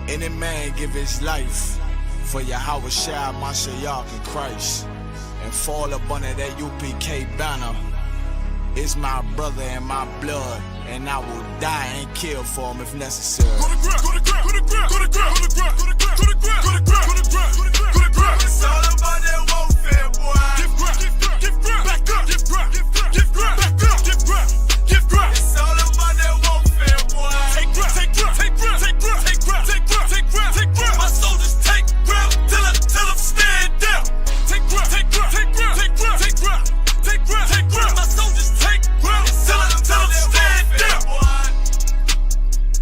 Any man give his life for Yahweh Shai, Mashiach, and Christ, and fall up under that UPK banner. It's my brother and my blood, and I will die and kill for him if necessary. Go to ground, go to ground, go to ground, go to ground, go to ground, go to ground, go to ground, go to ground, go to ground, go to ground. It's all about that warfare, boy. Give ground, give ground, back up, give ground, give ground, back up, give ground, give ground. It's all about that warfare, boy. Take ground, take ground, take ground, take ground, take ground, take ground, take ground, take ground. My soldiers take ground till them stand down. Take ground, take ground, take ground, take ground, take ground, take ground, take ground. My soldiers take ground till them stand down.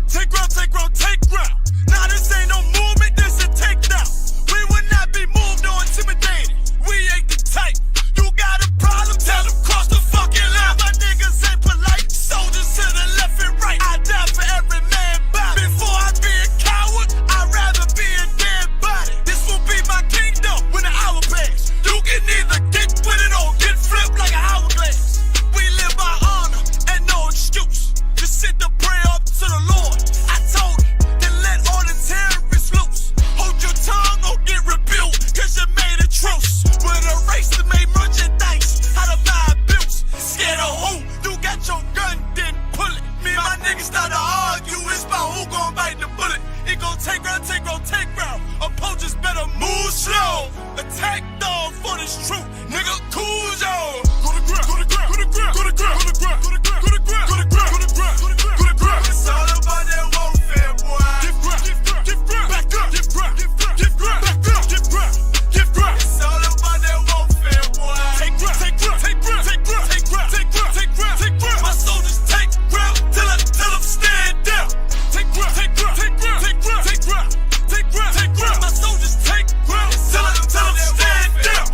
Take ground, take ground, take ground. Nah, this ain't no movement, this a takedown. We will not be moved or intimidated. We ain't the type. You got a problem, tell them cross the fucking line. My niggas ain't polite. Soldiers to the left and right. I die for every man body. Before I be a coward, I'd rather be a dead body. This will be my kingdom when the hour pass. You can either get with it or get flipped like an hourglass. We live by honor and no excuse. Just sit the prayer up to the Lord. I told him, then let all the terrorists loose. Hold your tongue or get rebuked, cause you made a truce. With a race that made merchandise out of my abuse. Scared of who? You got your gun, then pull it. Me and my niggas start to argue, it's about who gon' bite the bullet. It gon' take round, take round, take round. Opponents better move slow. Attack dog for this truth, nigga, cool zone. Go to ground, go to ground, go to ground, go to ground, go to ground, go to ground, go to ground, go to ground, go to ground, go to ground. It's all about that warfare, boy. Give ground, give ground, back up, give ground, give ground, back up, give ground, give ground. It's all about that warfare, boy. Take ground, take ground, take ground, take ground, take ground, take ground, take ground, take ground. My soldiers take ground till them stand down. Take ground, take ground, take ground, take ground, take ground, take ground, take ground. My soldiers take ground till them stand down.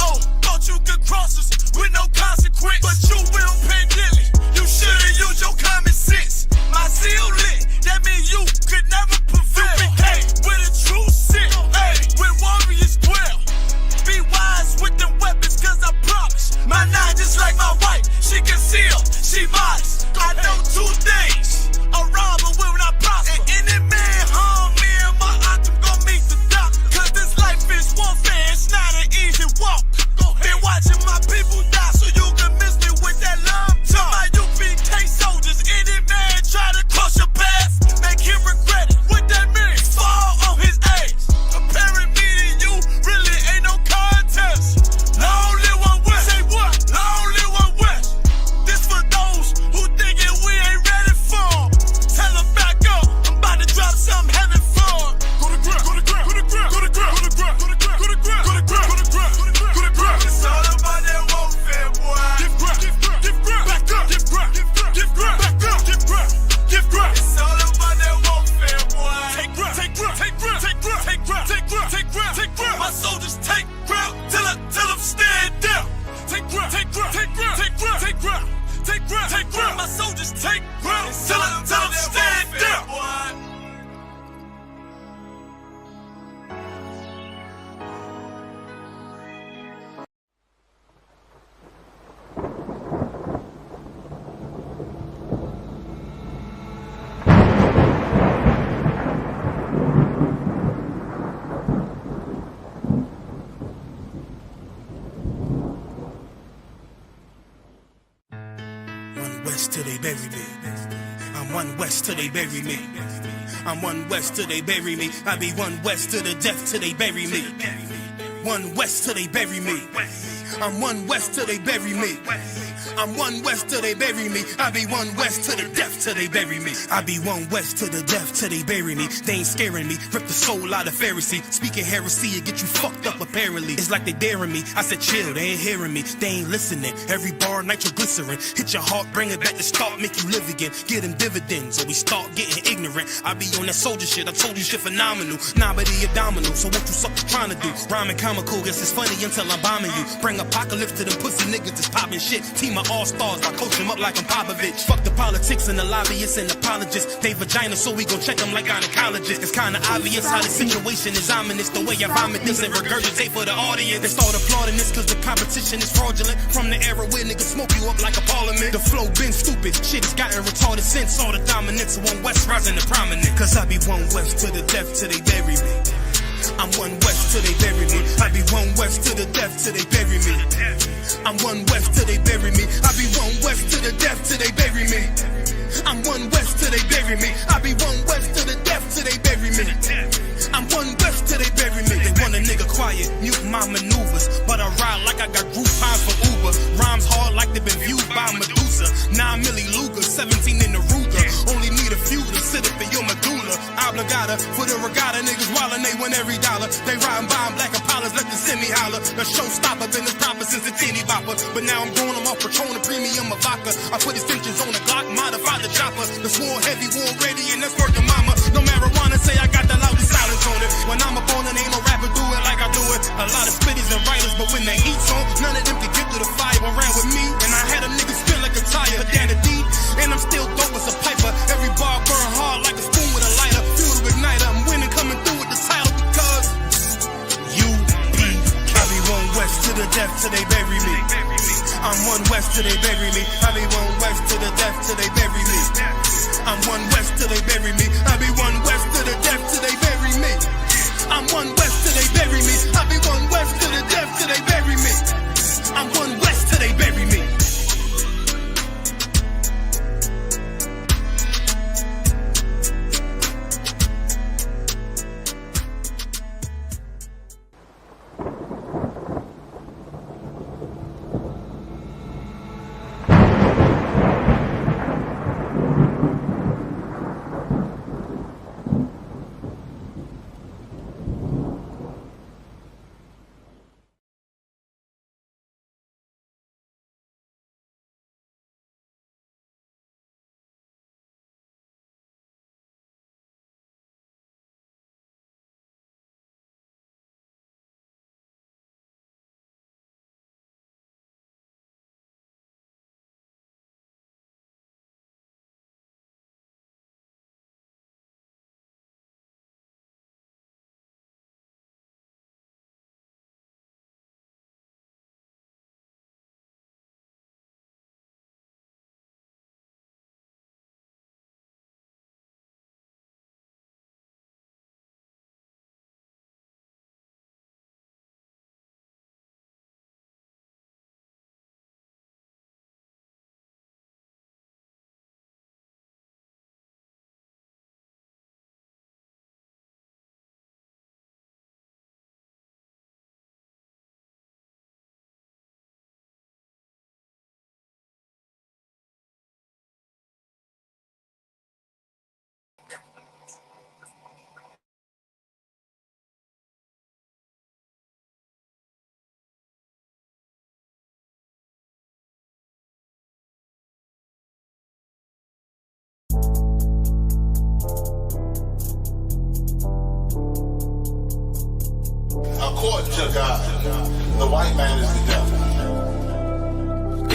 Oh, thought you could cross us with no consequence, but you will pay dearly. You should've used your common sense. My zeal lit, that mean you could never prevail. Hey, with a true sin, hey, with warriors dwell. Be wise with them weapons, cause I promise. My nine just like my wife, she concealed, she modest. I know 2 things, a robber will not prosper. And any man harm me and my autumn gon' meet the doctor. Cause this life is warfare, it's not an easy walk. Been watching my people die so you can miss me with that love talk. My UPK soldiers, any man try to cross your path, make him regret it. What that mean? Fall on his ass. Comparing me to you really ain't no contest. Long live one West. Say what? Long live one West. This for those who thinking we ain't ready for. Tell them back up. I'm about to drop something heavy for. Go to ground, go to ground, go to ground, go to ground, go to ground, go to ground, go to ground, go to ground, go to ground, go to ground. It's all about that warfare, boy. Give ground, give ground, back up, give ground, give ground, back up, give ground, give ground. It's all about that warfare, boy. Take ground, take ground, take ground, take ground, take ground, take ground, take ground, take ground. My soldiers take ground till them stand down. Take ground, take ground, take ground, take ground, take ground, take ground, take ground. My soldiers take ground till them stand down. Till they bury me. I'm 1 West till they bury me. I'm 1 West till they bury me. I be 1 West to the death till they bury me. 1 West till they bury me. I'm 1 West till they bury me. I'm 1 West till they bury me. I be 1 West to the death till they bury me. I be 1 West to the death till they bury me. They ain't scaring me. Rip the soul out of Pharisee. Speaking heresy, it get you fucked up apparently. It's like they daring me. I said chill, they ain't hearing me. They ain't listening. Every bar nitroglycerin. Hit your heart, bring it back to start, make you live again. Get them dividends or we start getting ignorant. I be on that soldier shit. I told you shit phenomenal. Nah, but he a domino. So what you suckers trying to do? Rhyming comical, guess it's funny until I'm bombing you. Bring apocalypse to them pussy niggas that's popping shit. Team my all-stars. I coach them up like I'm Popovich. Fuck the politics and the lobbyists and apologists. They vagina, so we gon' check them like gynecologists. It's kinda obvious how the situation is ominous. The way I vomit this and regurgitate for the audience. They start applauding this cause the competition is fraudulent. From the era where niggas smoke you up like a parliament. The flow been stupid, shit has gotten retarded since all the dominance of One West rising to prominence. Cause I be One West to the death till they bury me. I'm One West till they bury me. I be One West to the death till they bury me. I'm One West till they bury me. I be One West to the death till they bury me. I'm One West till they bury me. I be One West to the death till they bury me. I'm One West till they bury me. They want a nigga quiet, mute my maneuvers, but I ride like I got Groupon for Uber. Rhymes hard like they been viewed by Medusa. 9 milli Luger, 17 in the Ruger. Only need a few to sit up in your medulla. Obligata for the regatta, niggas wildin', they win every dollar. They riding by in black Impalas, let the semi holler. The showstopper been the proper since the teeny bopper. But now I'm going them off Patron, the premium of vodka. I put extensions on the Glock, modify the chopper. The swore heavy, war ready, and that's worth the mama. No marijuana, say I got the loudest silence on it. When I'm up on it, ain't no rapper do it like I do it. A lot of spitties and writers, but when they heat's on, none of them can get through the fire around with me. And I had a nigga spin like a tire, but down the deep, and I'm still dope as a piper. Every bar burn hard like a spoon with a lighter. Fuel to igniter, I'm winning, coming through with the title because UP. I be One West to the death till they bury me. I'm One West till they bury me. I be One West to the death till they bury me. I'm One West till they bury me. I be One West to the death till they bury me. I'm One West till they bury me. I be One West to the death till they bury me. I'm One West till they bury me. According to God, the white man is the devil.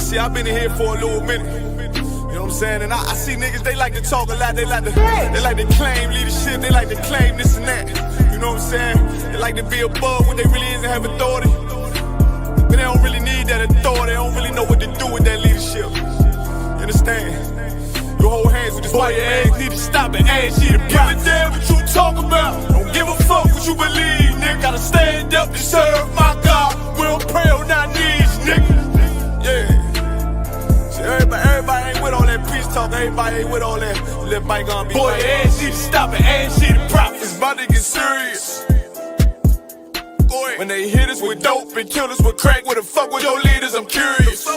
See, I've been in here for a little minute. You know what I'm saying? And I see niggas, they like to talk a lot. They like to claim leadership. They like to claim this and that. You know what I'm saying? They like to be above what they really is and have authority. But they don't really need that authority. They don't really know what to do with that leadership. You understand? You hold hands with this boy, your ass need to stop and ask you to give a damn what you talk about. Don't give a fuck what you believe, nigga. Gotta stand up and serve my God. We don't pray on our knees, nigga. Yeah. See, everybody ain't with all that peace talk. Everybody ain't with all that let bygone be. Boy, your ass need to stop and ask you to prop. It's about to get serious. When they hit us with dope and kill us with crack, where the fuck with your leaders? I'm curious.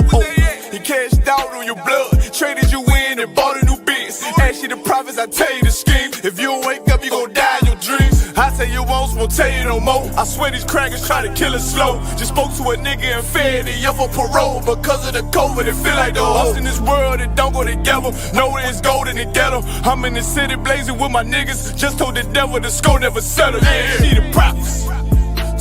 He cashed out on your blood, traded you in and bought a new biz. Ask you the prophets, I tell you the scheme. If you don't wake up, you gon' die in your dreams. I say you won't tell you no more. I swear these crackers try to kill us slow. Just spoke to a nigga and fed he up for parole. Because of the COVID, it feel like the host in this world, it don't go together. Know it's gold in the ghetto. I'm in the city blazing with my niggas. Just told the devil the score never settle. Yeah, see the prophets.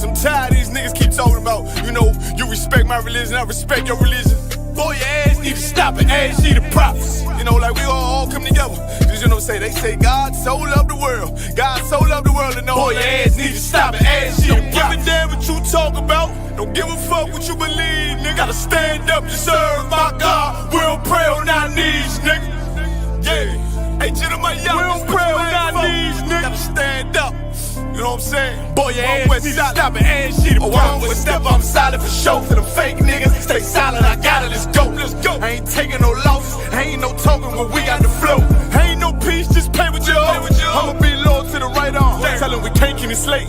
I'm tired of these niggas keep talking about, you know, you respect my religion, I respect your religion. Boy, your ass need to stop it, ass see the prophets. You know, like we all come together. Cause you know, they say God so loved the world. God so loved the world, and know boy, your ass need to stop it, ass see the prophets. Don't give a damn what you talk about. Don't give a fuck what you believe, nigga. Gotta stand up to serve my God. We'll pray on our knees, nigga. Yeah. Hey, gentlemen, y'all, we'll pray on our knees, nigga. Gotta stand up. You know what I'm saying? Boy, your ass need to stop it, ass see the prophets. Step up, I'm silent for show. For them fake niggas, stay silent, I got it, let's go. Let's go. I ain't taking no losses, ain't no token when we got the flow. Ain't no peace, just play with your own. I'ma be loyal to the right arm. Tell him we can't keep it slave.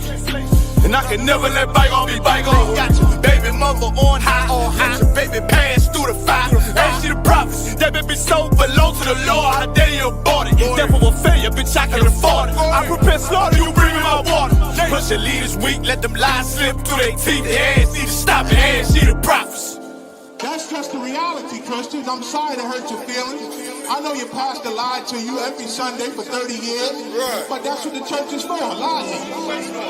And I can never let bygone be bygone. Got your baby mother on high. Got your baby pass through the fire. Ain't she the prophets? That baby so belong to the Lord. How dare you abort it? Devil will failure, bitch, I can afford it. I prepare slaughter, you bring me my water. Push your leaders weak, let them lies slip through their teeth. Their ass need to stop it, ass she the prophets. That's just the reality, Christians. I'm sorry to hurt your feelings. I know your pastor lied to you every Sunday for 30 years, but that's what the church is for, lying.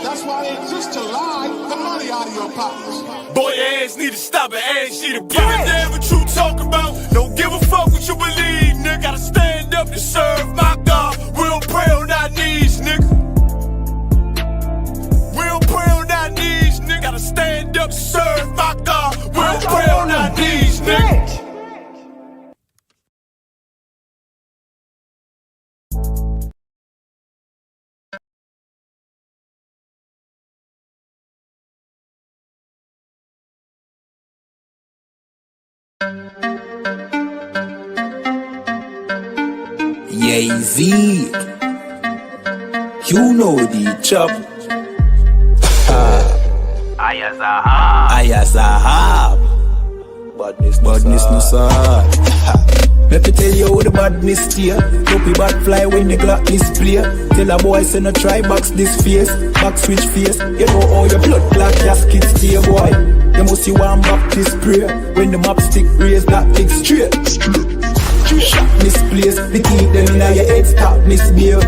That's why they exist, to lie the money out of your pockets. Boy, your ass need to stop it, ass she the prophets. Give a damn what you talk about. Don't give a fuck what you believe, nigga. Gotta stand up to serve my God. We'll pray on our knees, nigga. We'll pray on our knees, nigga. Gotta stand up to serve my God. We'll pray on our knees, nigga. Yay-Z, you know the chop. Ayazahab, badness no sad. Let me tell you how the badness steer. Dopey bad fly when the Glock display. Tell a boy say no try box this face. Back switch face. You know how your blood clot casket stay, boy. You must see one Baptist prayer. When the map stick raise that big straight. Shot misplaced, the key them in your head stop misbehaved.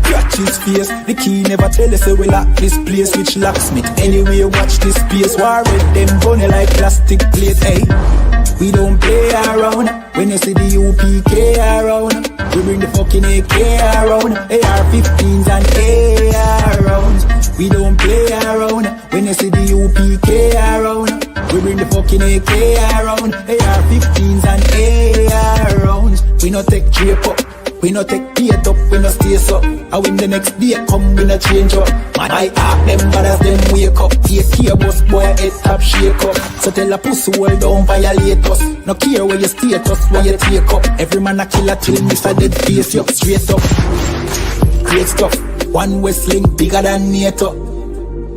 Crack his face, the key never tell us we lock this place. Which locksmith, anyway watch this space. War with them bunny like plastic plate, hey. We don't play around, when you see the UPK around. We bring the fucking AK around, AR-15s and AR rounds. We don't play around, when you see the UPK around. We bring the fucking AK around, AR-15s and AR rounds. We no take drape up, we no take date up, we no stay up. And when the next day come, we no change up. Man, I act them bad as them wake up. AK boss boy, head top shake up. So tell a pussy hold down, violate us. No care where you status, where you take up. Every man a killer till miss a dead face up. Straight up, great stuff. One West Link bigger than NATO.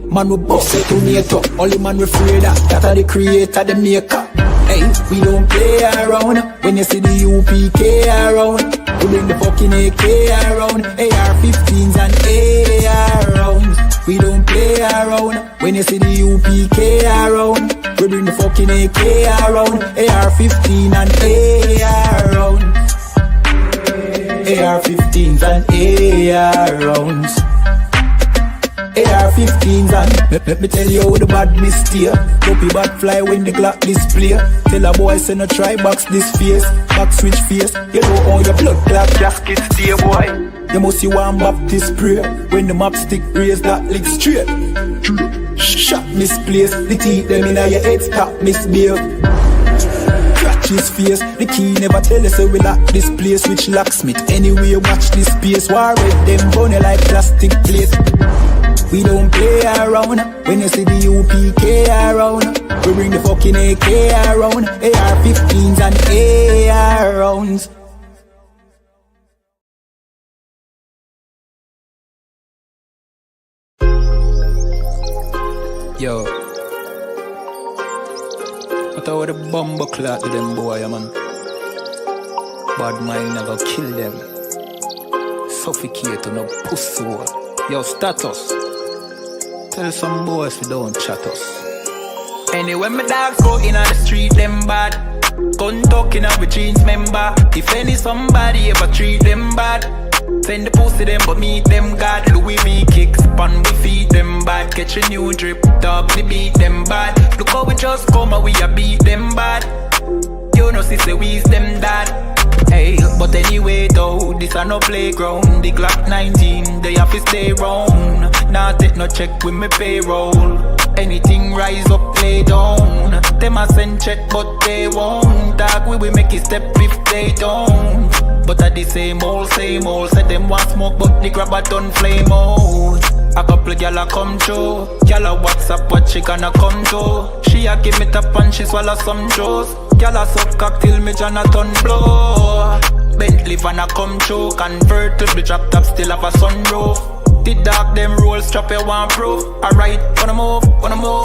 Man we bust it to NATO. Only man we afraid that are the creator, the maker. Hey, we don't play around. When you see the UPK around, we bring the fucking AK around, AR-15s and AR rounds. We don't play around. When you see the UPK around, we bring the fucking AK around, AR-15 and AR rounds. AR-15s and AR rounds. AR-15s and let me tell you how the badness steer. Dopey bad fly when the Glock display. Tell a boy say no try box this face. Back switch face. You know how your blood clot gasket stay, boy. You must see one Baptist prayer. When the map stick raise that lick straight. Shot misplaced. The teeth them in your head stop misbehaved. Crack his face. The key never tell us we lock this place. Which locksmith anyway watch this space. War with them bunny like plastic plate. We don't play around. When you see the UPK around, we bring the fucking AK around, AR-15s and AR rounds. Yo, I thought what the bomber clot to them boy, man. Bad mind never kill them. Suffocate no pussy. Yo, status. Tell some boys we don't chat us. Anyway, my dogs go in on the street, them bad. Gun talking up with jeans member. If any somebody ever treat them bad, send the pussy them but meet them God. Louis V kicks pan we feed them bad. Catch a new drip, dog we beat them bad. Look how we just come and we a beat them bad. You know, see, say we's them that. Hey, but anyway though, this a no playground. The Glock 19, they have to stay round. Nah, take no check with me payroll. Anything rise up, play down. Them a send check, but they won't. Dog, we will make it step if they don't. But at the same old, said them want smoke, but the grabber done flame out. A couple gyal a come through. Gyal a WhatsApp what she gonna come to. She a give me tap and she swallow some juice. Gyal a suck cock till me Jonathan blow. Bentley van a come through. Convert to the drop top, still have a sunroof. The dog them roll, strap you one proof. Alright, wanna move.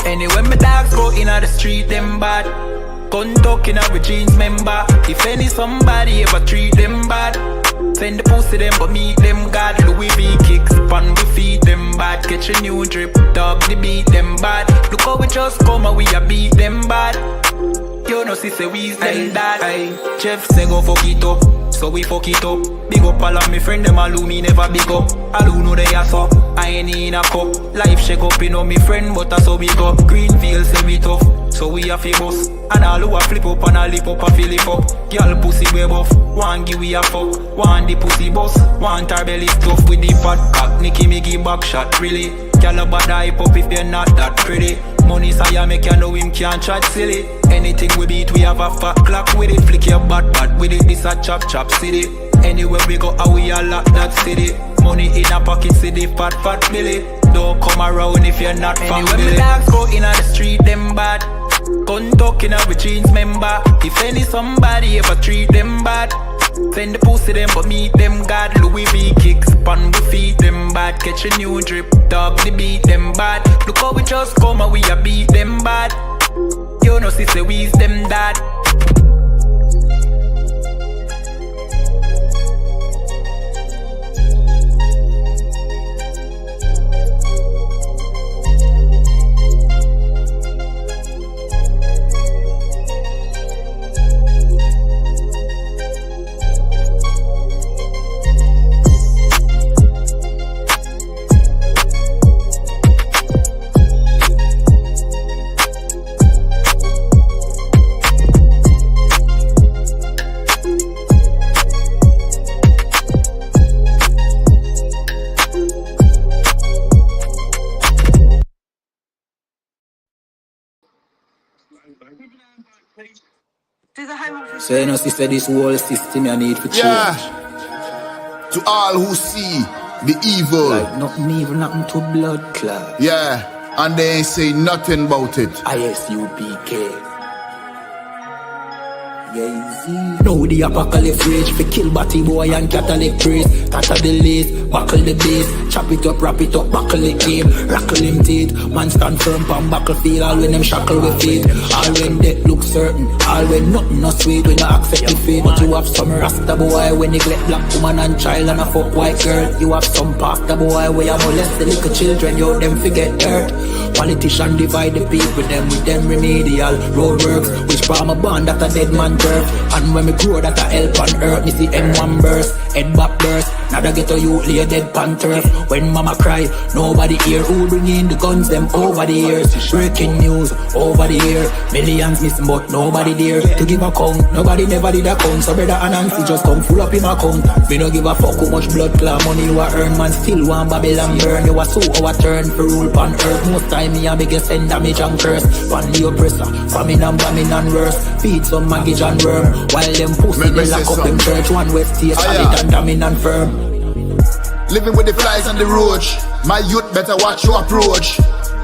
Anyway, my dogs go in the street, them bad. Gun talking out with jeans member. If any somebody ever treat them bad, send the pussy them but meet them God. Louis V kicks, pan we feed them bad. Catch a new drip, dog the beat them bad. Look how we just come and we a beat them bad. You know, see, say we's them that. Jeff say go fuck it up, so we fuck it up. Big up all of me friend, them all who me never big up. All who know they are so, I ain't in a cup. Life shake up, you know me friend, but that's how we go. Greenfield say we tough, so we a famous. And all who a flip up and a lip up a fill it up. Girl pussy way buff, one give we a fuck. One the pussy boss, one her belly stuff with the fat cock. Nicky me give back shot, really. Girl a bad hype up if they're not that pretty. Money say make you know him can't chat silly. Anything we beat, we have a fat clock with it. Flick your bad with it, this a chop city. Anywhere we go, how we a lock that city. Money in a pocket, city, fat Billy. Don't come around if you're not from Billy. Anyway, my dogs go in the street, them bad. Gun talking out with jeans member. If any somebody ever treat them bad, send the pussy them but meet them God. Louis V kicks, pan we feed them bad. Catch a new drip, dog the beat them bad. Look how we just come and we a beat them bad. You know, see, say we's them that. So you know, sister, this whole system you need for change. Yeah. To all who see the evil. Like nothing evil, nothing to blood clot. Yeah. And they ain't say nothing about it. ISUPK. Now the apocalypse rage fi kill batty boy and Catholic priest. Tatter the lace, buckle the base. Chop it up, wrap it up, buckle the game. Rackle him teeth, man stand firm pan battlefield. All when them shackle with feet. All when death look certain. All when nothing no sweet. We no accept the fate. But you have some rasta boy when neglect black woman and child and a fuck white girl. You have some pastor boy where you molest the little children. You them forget dirt. Politician divide the people them with them remedial roadworks. Which farm a band that a dead man turf. And when me grow that a help on earth. Me see M1 burst, head back burst. Now they get a youth lay dead pan turf. When mama cry, nobody hear. Who bring in the guns them over the years. Breaking news over the year. Millions missing but nobody there to give a count. Nobody never did a count. So brother and Nancy just come full up in my account. Me no give a fuck how much blood clot money you a earn. Man still want Babylon burn. You a so our turn for rule pan earth. Most time me a biggest send damage and curse. Pan the oppressor, famine and bombing and worse. Feed some maggot and worm. While them pussy they lock up them church. One west state solid and damning and firm. Living with the flies on the roach. My youth better watch your approach.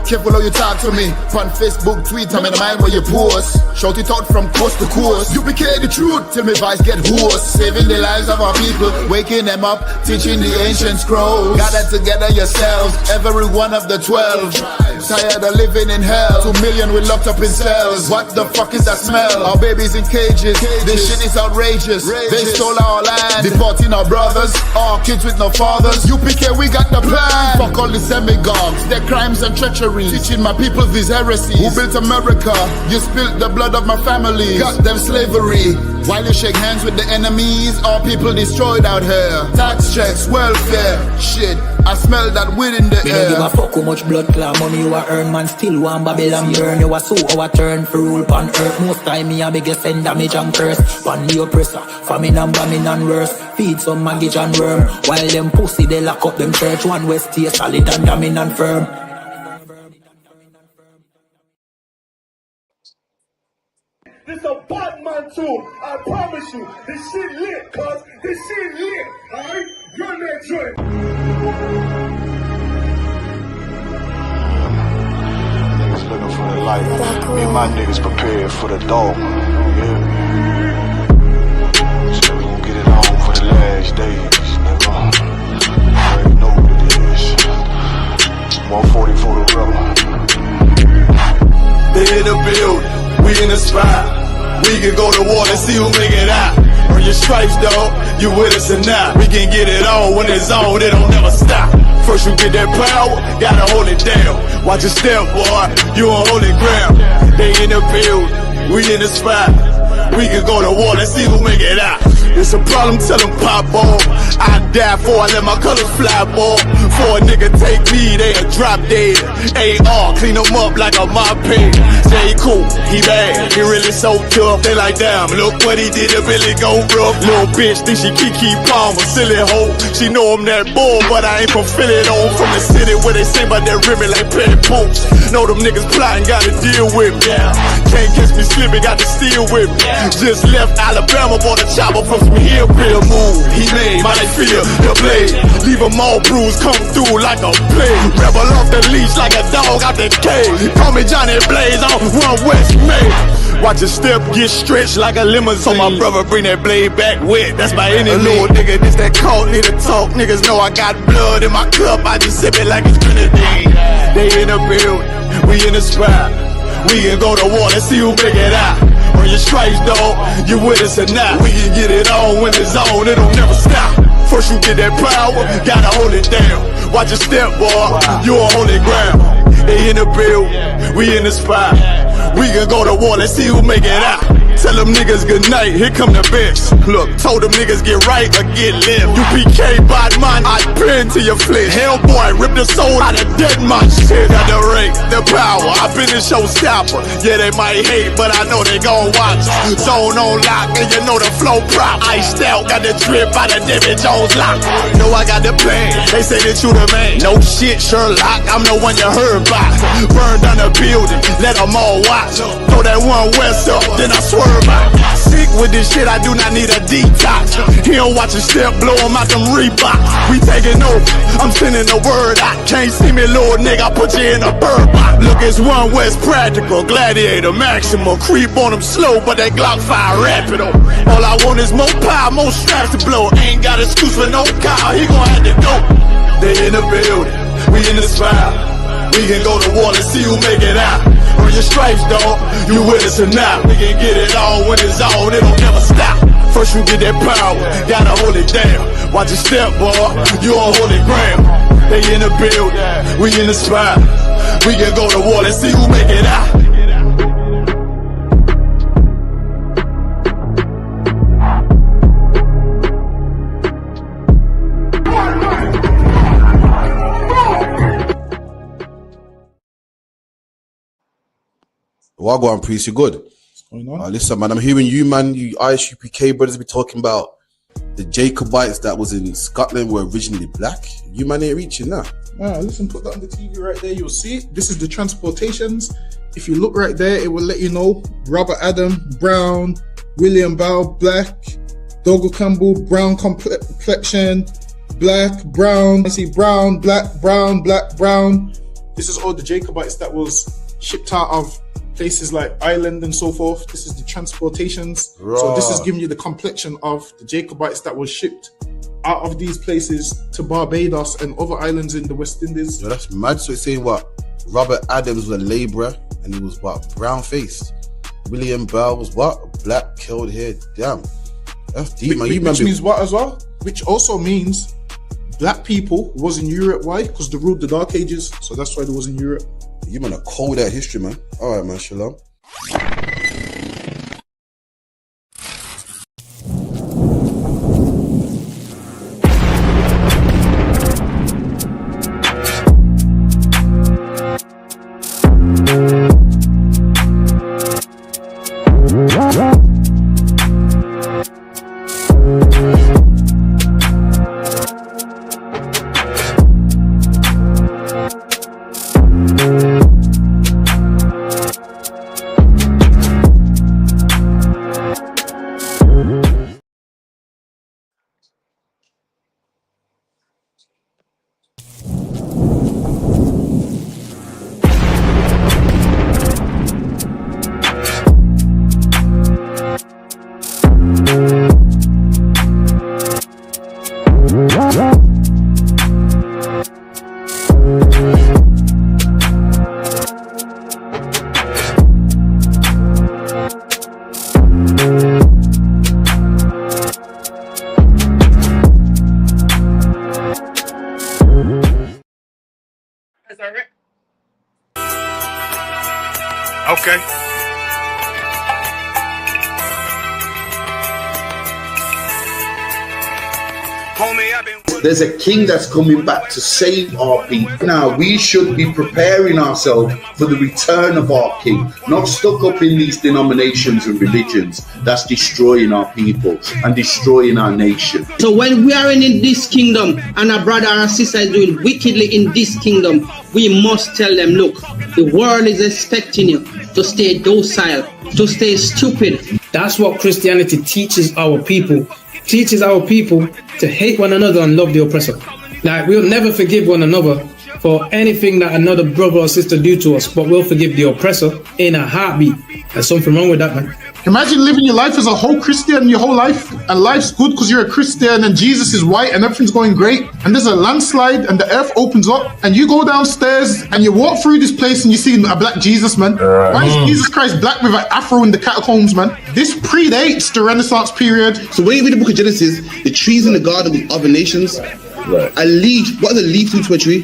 Careful how you talk to me. On Facebook, Twitter, me the mind where you post. Shout it out from coast to coast. You became the truth till me voice get hoarse. Saving the lives of our people, waking them up, teaching the ancient scrolls. Gather together yourselves, every one of the 12. Tired of living in hell. 2 million we locked up in cells. What the fuck is that smell? Our babies in cages. This shit is outrageous. They stole our land, deporting our brothers, our kids with no fathers. UPK, we got the plan. Fuck all the demagogues, their crimes and treachery. Teaching my people these heresies. Who built America? You spilled the blood of my family. Got them slavery. While you shake hands with the enemies, all people destroyed out here. Tax checks, welfare, shit. I smell that weed in the Me don't give a air. fuck how much blood clot money you a earn, man. Still want Babylon burn. You a sue our turn for rule pan earth. Most time me a biggest send damage and curse. Pan the oppressor, famine and bombing and worse. Feed some maggot and worm. While them pussy they lock up them church. One West stay solid and damning and firm. This a Batman tune. I promise you. This shit lit, cuz. This shit lit. Alright? Run that joint. Niggas looking for the light. Me and my niggas prepared for the dog. Yeah. So we gon' get it on for the last days, nigga. You already know what it is. 140 for the rubber. They in the building. We in the spot. We can go to war and see who make it out. Earn your stripes, dog. You with us or not? We can get it on when it's on. It don't never stop. First you get that power, gotta hold it down. Watch your step, boy. You on holy ground. They in the building. We in the spot. We can go to war and see who make it out. It's a problem, tell them pop off. I die for I let my colors fly, boy. For a nigga take me, they a drop dead. AR, clean them up like a mop pig. Say he cool, he bad, he really so tough. They like, damn, look what he did to Billy go rough. Little bitch think she Kiki Palmer, silly hoe. She know I'm that bull, but I ain't from Philly though. From the city where they say about that ribbon like Petty Poops. Know them niggas plotting, gotta deal with me. Can't catch me slipping, got to steal with me. Just left Alabama, bought a chopper from some hillbilly move. He made my feel the blade. Leave them all bruised, come through like a plague. Rebel off the leash like a dog out the cage. Call me Johnny Blaze on One West Main. Watch your step get stretched like a limousine. So my brother bring that blade back wet. That's my enemy. A little nigga, this that cult need to talk. Niggas know I got blood in my cup. I just sip it like it's grenadine. They in the building, we in the spot. We can go to war and see who make it out. Earn your stripes, dog. You with us or not? We can get it on when it's on. It'll never stop. First you get that power, gotta hold it down. Watch your step, boy. You on holy ground. They in the building, we in the spot. We can go to war, let's see who make it out. Tell them niggas good night, here come the best. Look, told them niggas get right or get left. UPK bad man, I pin to your flesh. Hellboy, rip the soul out of dead man shit. Got the rate, the power, I been the showstopper. Yeah, they might hate, but I know they gon' watch. Zone on lock, and you know the flow prop. Iced out, got the drip out of David Jones lock. Know I got the plan, they say that you the man. No shit, Sherlock, I'm the one you heard about. Burn down the building, let them all watch. Throw that One West up, then I swerve out. Sick with this shit, I do not need a detox. He don't watch a step, blow him out them Reeboks. We taking over, I'm sending the word out. Can't see me, little nigga, I put you in a bird box. Look, it's One West practical, gladiator, maximum. Creep on them slow, but that Glock fire rapid. All I want is more power, more straps to blow. Ain't got excuse for no car, he gon' have to go. They in the building, we in the spot. We can go to war and see who make it out. Earn your stripes, dog. You with us or not? We can get it on when it's on. It'll never stop. First you get that power, gotta hold it down. Watch your step, boy. You on holy ground. They in the building, we in the spot. We can go to war and see who make it out. Wagwan Priest, you good? Listen, man, I'm hearing you, man, you Irish UPK brothers be talking about the Jacobites that was in Scotland were originally black. You man ain't reaching that. Listen, put that on the TV right there. You'll see it. This is the transportations. If you look right there, it will let you know Robert Adam, brown, William Bow, black, Dougal Campbell, brown complexion, black, brown. I see brown, black, brown, black, brown. This is all the Jacobites that was shipped out of places like Ireland and so forth. This is the transportations. Right. So this is giving you the complexion of the Jacobites that was shipped out of these places to Barbados and other islands in the West Indies. Yo, that's mad. So it's saying what? Robert Adams was a labourer and he was what? Brown faced. William Bell was what? Black, curled hair. Damn. That's deep, man. Which means what as well? Which also means black people was in Europe. Why? Because they ruled the Dark Ages. So that's why they was in Europe. You man are cold at history, man. All right, man. Shalom. Okay. Homie, I've been... There's a king that's coming back to save our people. Now, we should be preparing ourselves for the return of our king, not stuck up in these denominations and religions that's destroying our people and destroying our nation. So when we are in this kingdom and a brother or a sister is doing wickedly in this kingdom, we must tell them, look, the world is expecting you to stay docile, to stay stupid. That's what Christianity teaches our people. Teaches our people to hate one another and love the oppressor. Like, we'll never forgive one another for anything that another brother or sister do to us, but we'll forgive the oppressor in a heartbeat. There's something wrong with that, man. Imagine living your life as a whole Christian your whole life, and life's good because you're a Christian and Jesus is white and everything's going great, and there's a landslide and the earth opens up and you go downstairs and you walk through this place and you see a black Jesus, man. Why is Jesus Christ black with an afro in the catacombs, man? This predates the Renaissance period. So when you read the book of Genesis, the trees in the garden with other nations, a leaf, what does a leaf do to a tree?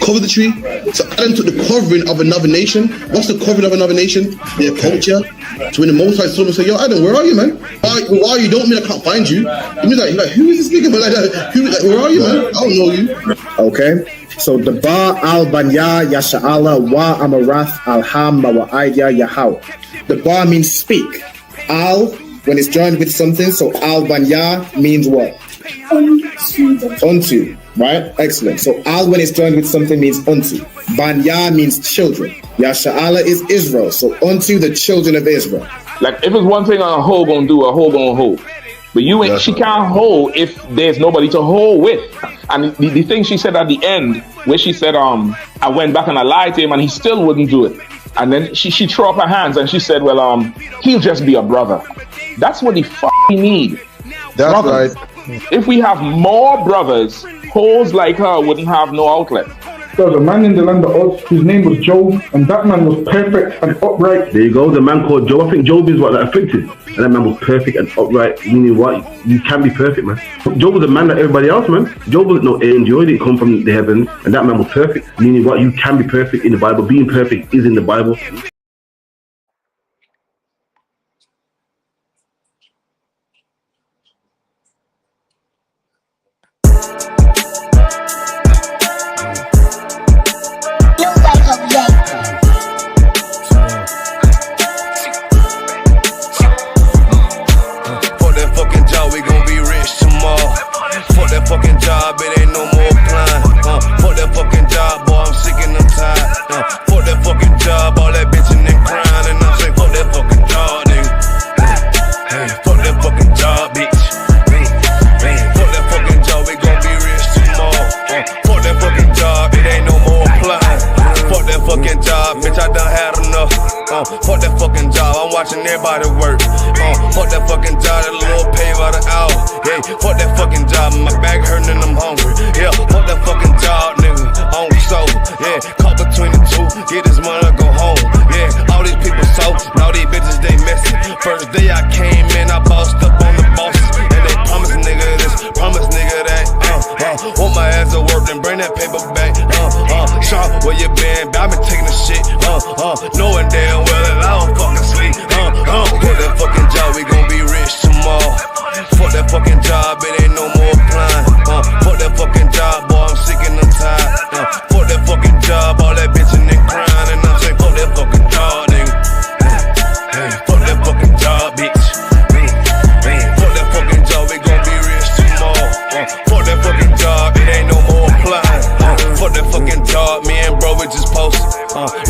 Cover the tree. So Adam took the covering of another nation. What's the covering of another nation? Their culture. So when the Most High saw him, say, yo, Adam, where are you, man? Where are you? Don't mean I can't find you. He means like, who is this nigga? But like, where are you, man? I don't know you. Okay. So the Ba al Banya Yasha'ala wa Amarath al Ham wa Aidya Yahweh. The Ba means speak. Al, when it's joined with something, so al Banya means what? Unto, right? Excellent. So al, when it's joined with something, means unto. Banya means children. Yasha'ala is Israel. So unto the children of Israel. Like, if it's one thing a hoe gonna do, a hoe gonna hold. But you ain't, she can't hold if there's nobody to hold with. And the thing she said at the end, where she said, I went back and I lied to him and he still wouldn't do it. And then she threw up her hands and she said, well, he'll just be a brother. That's what he need. That's brothers. right. If we have more brothers, hoes like her wouldn't have no outlet. There was a man in the land of Oz, his name was Job, and that man was perfect and upright. There you go, the man called Job. I think Job is what that afflicted. And that man was perfect and upright, meaning what? You can be perfect, man. Job was a man like everybody else, man. Job wasn't no angel, he didn't come from the heavens, and that man was perfect, meaning what? You can be perfect in the Bible. Being perfect is in the Bible. Fuck that fucking job, I'm watching everybody work. Fuck that fucking job, that little pay by the hour. Yeah, fuck that fucking job, my back hurting and I'm hungry. Yeah, fuck that fucking job, nigga, on soul. Yeah, caught between the two, get this money, go home. Yeah, all these people so, all these bitches they messy. First day I came in, I bossed up on the bosses, and they promised nigga this, promised nigga that. Want my ass to work and bring that paper back. Sean, where you been? I been taking the shit. Knowing damn well that I don't fucking sleep. Fuck that fucking job, we gon' be rich tomorrow. Fuck that fucking job, it ain't no more applying. Fuck that fucking job, boy, I'm sick and I'm tired. Fuck that fucking job, all that bitching and crying, and I'm saying fuck that fucking job, nigga. Fuck that fucking job, bitch. Fuck that fucking job, we gon' be rich tomorrow. Fuck that fucking job, it ain't no more applying. Fuck that fucking job, me and bro we just posted.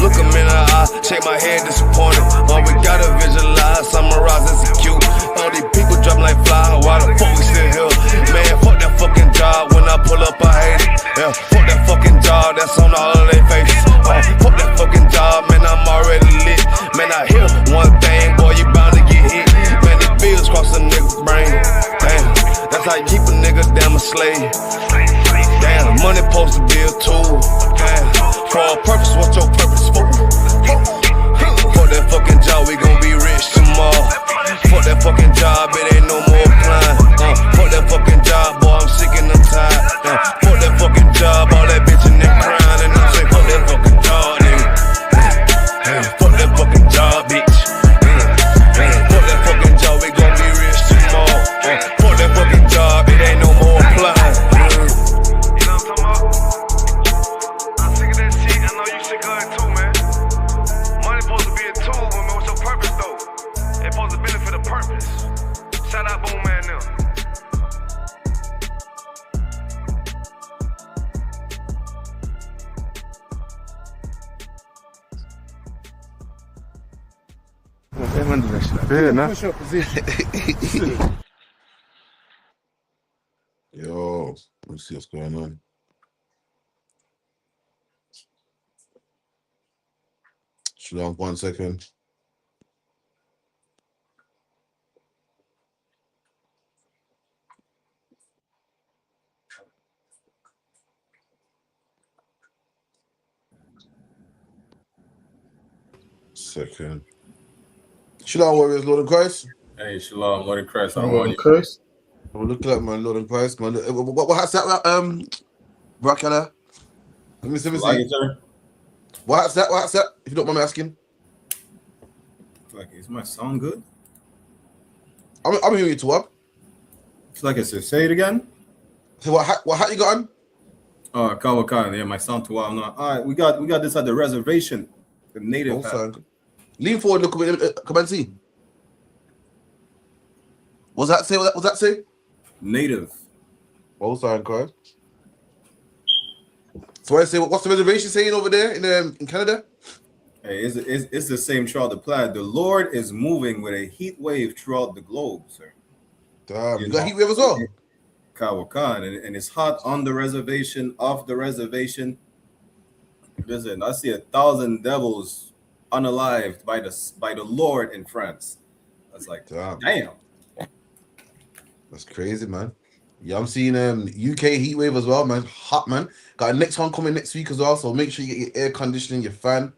Look him in the eye, shake my head disappointed. We gotta visualize, summarize, execute. All these people dropping like fly, why the fuck we still here? Man, fuck that fucking job, when I pull up I hate it. Yeah, fuck that fucking job, that's on all of their faces. Fuck that fucking job, man, I'm already lit. Man, I hear one thing, boy, you bound to get hit. Man, the bills cross a nigga's brain. Damn, that's how you keep a nigga damn a slave. Damn, money supposed to be a tool. Damn, for a purpose, what's your purpose for? Fuck that fucking job, we gon' be rich tomorrow. Fuck that fucking job, it ain't no more applying. Fuck that fucking job, boy, I'm sick and I'm tired. Fuck that fucking job, all that bitching and crying, and I'm Yo, let's see what's going on. Hold on 1 second. Second. Shalom, Warriors, Lord of Christ. Hey, Shalom, Lord of Christ. Lord of Christ. We're looking at my Lord of Christ, man. What's that, Brakala? Let me see. What's that? If you don't mind me asking. Like, is my sound good? I'm hearing you to what? It's like I said, say it again. So what hat you got on? Oh, Kawakan. Yeah, my sound too well. No. All right, we got this at the reservation. The native hat. Lean forward, look, come and see. What's that say? What's that say? Native. Oh, sorry, God. So I say, what's the reservation saying over there in Canada? Hey, it's the same throughout the planet. The Lord is moving with a heat wave throughout the globe, sir. Damn, you got heat wave as well? Kawakan, and it's hot on the reservation, off the reservation. Listen, I see 1,000 devils unalived by the Lord in France. That's like, damn. That's crazy, man. Yeah, I'm seeing UK heat wave as well, man. Hot, man. Got a next one coming next week as well, so make sure you get your air conditioning, your fan.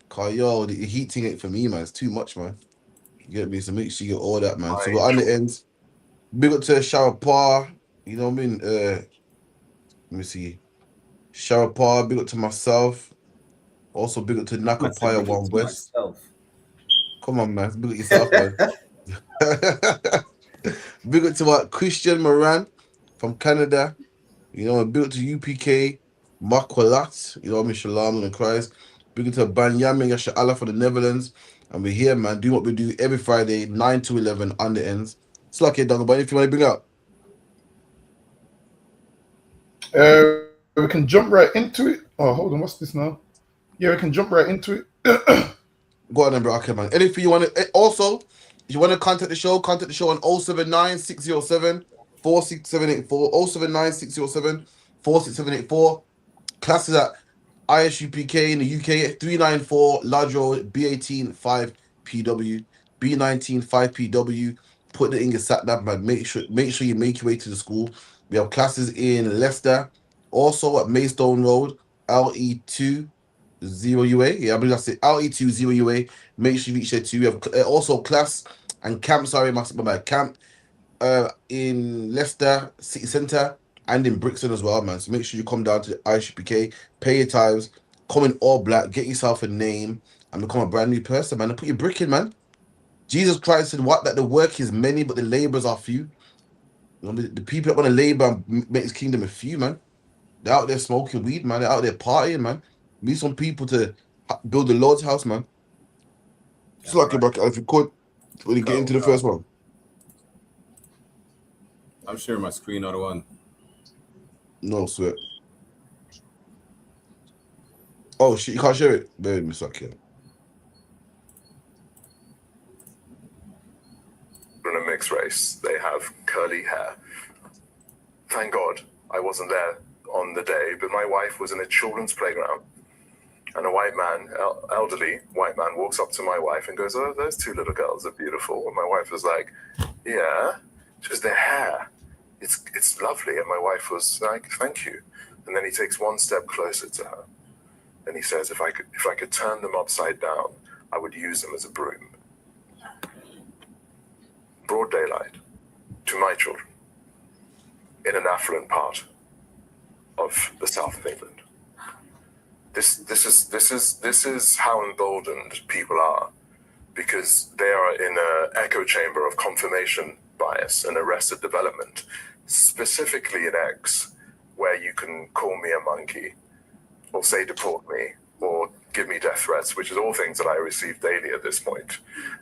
Cause yo, the heating ain't for me, man. It's too much, man. You get me? So make sure you get all that, man. So we're on the ends. Big up to Shower Par. You know what I mean? Let me see. Shower Par, big up to myself. Also big up to Nakapaya One West. Come on, man. Big up yourself, man. Big up to Christian Moran from Canada. You know, big up to UPK, Makwalat. You know what I mean? Shalom and Christ. Big up to Banyamin Yasha'Allah for the Netherlands. And we're here, man. Do what we do every Friday, 9 to 11 on the ends. It's like it, Dunga, but if you want to bring up. We can jump right into it. Oh, hold on. What's this now? Yeah, we can jump right into it. Go on then, bro. Okay, man. Anything you want to... Also, if you want to contact the show on 079 607 46784. 079 607 46784. Classes at ISUPK in the UK, 394 Lodge Road, B18 5PW, B19 5PW. Put it in your sat nav, man. Make sure you make your way to the school. We have classes in Leicester, also at Maidstone Road, LE2 0UA. Yeah, I believe that's it. LE2 0UA. Make sure you reach there too. We have also class and camp. Sorry, my camp in Leicester City Centre and in Brixton as well, man. So make sure you come down to the ISUPK, pay your tithes, come in all black, get yourself a name, and become a brand new person, man. And put your brick in, man. Jesus Christ said, "What? That the work is many, but the laborers are few." You know, the people that want to labor and make his kingdom a few, man. They're out there smoking weed, man. They're out there partying, man. Need some people to build the Lord's house, man. It's like right. If you could, when you get into the first one. I'm sharing my screen, other one. No sweat. Oh shit, you can't share it. Bear with me, suck here. In a mixed race, they have curly hair. Thank God I wasn't there on the day, but my wife was in a children's playground, and a white man, elderly white man, walks up to my wife and goes, "Oh, those two little girls are beautiful." And my wife was like, "Yeah." She goes, "Their hair, it's lovely." And my wife was like, "Thank you." And then he takes one step closer to her, and he says, if I could turn them upside down, I would use them as a broom." Broad daylight to my children in an affluent part of the south of England. This is how emboldened people are, because they are in an echo chamber of confirmation bias and arrested development, specifically in X, where you can call me a monkey or say deport me or give me death threats, which is all things that I receive daily at this point.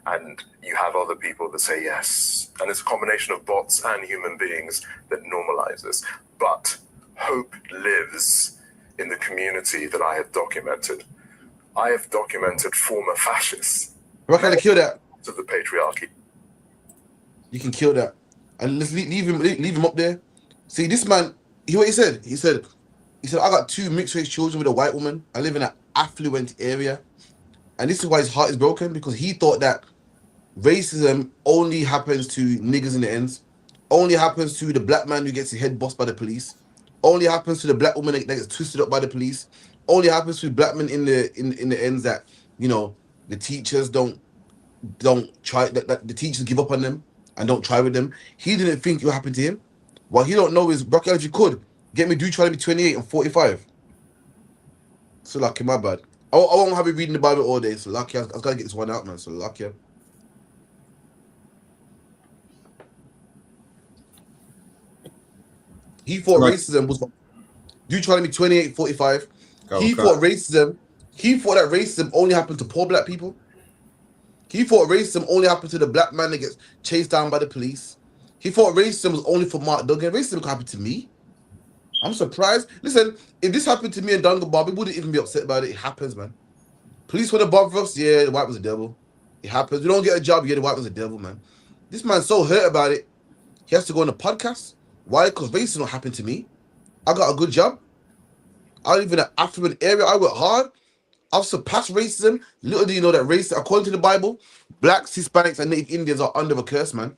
And you have other people that say yes. And it's a combination of bots and human beings that normalize this. But hope lives in the community that I have documented. I have documented former fascists. We're going to kill that. to the patriarchy. You can kill that, and let's leave him up there. See, this man, what he said? He said, I got 2 mixed race children with a white woman. I live in an affluent area, and this is why his heart is broken, because he thought that racism only happens to niggas in the ends, only happens to the black man who gets his head bossed by the police, only happens to the black woman that gets twisted up by the police, only happens to black men in the ends that, you know, the teachers don't try, that the teachers give up on them and don't try with them. He didn't think it would happen to him. What he don't know is, Brocky, if you could get me, do try to be 28 and 45. So lucky, my bad. I won't have you reading the Bible all day. So lucky, I gotta get this one out, man. So lucky. He thought racism was. You trying to be 28, 45. He thought racism. He thought that racism only happened to poor black people. He thought racism only happened to the black man that gets chased down by the police. He thought racism was only for Mark Duggan. Racism could happen to me. I'm surprised. Listen, if this happened to me and Dunga Bob, we wouldn't even be upset about it. It happens, man. Police want to bother us. Yeah, the white was a devil. It happens. We don't get a job. Yeah, the white was a devil, man. This man's so hurt about it. He has to go on a podcast. Why? Because racism don't happen to me. I got a good job. I live in an affluent area. I work hard. I've surpassed racism. Little do you know that racism, according to the Bible, blacks, Hispanics, and Native Indians are under a curse, man.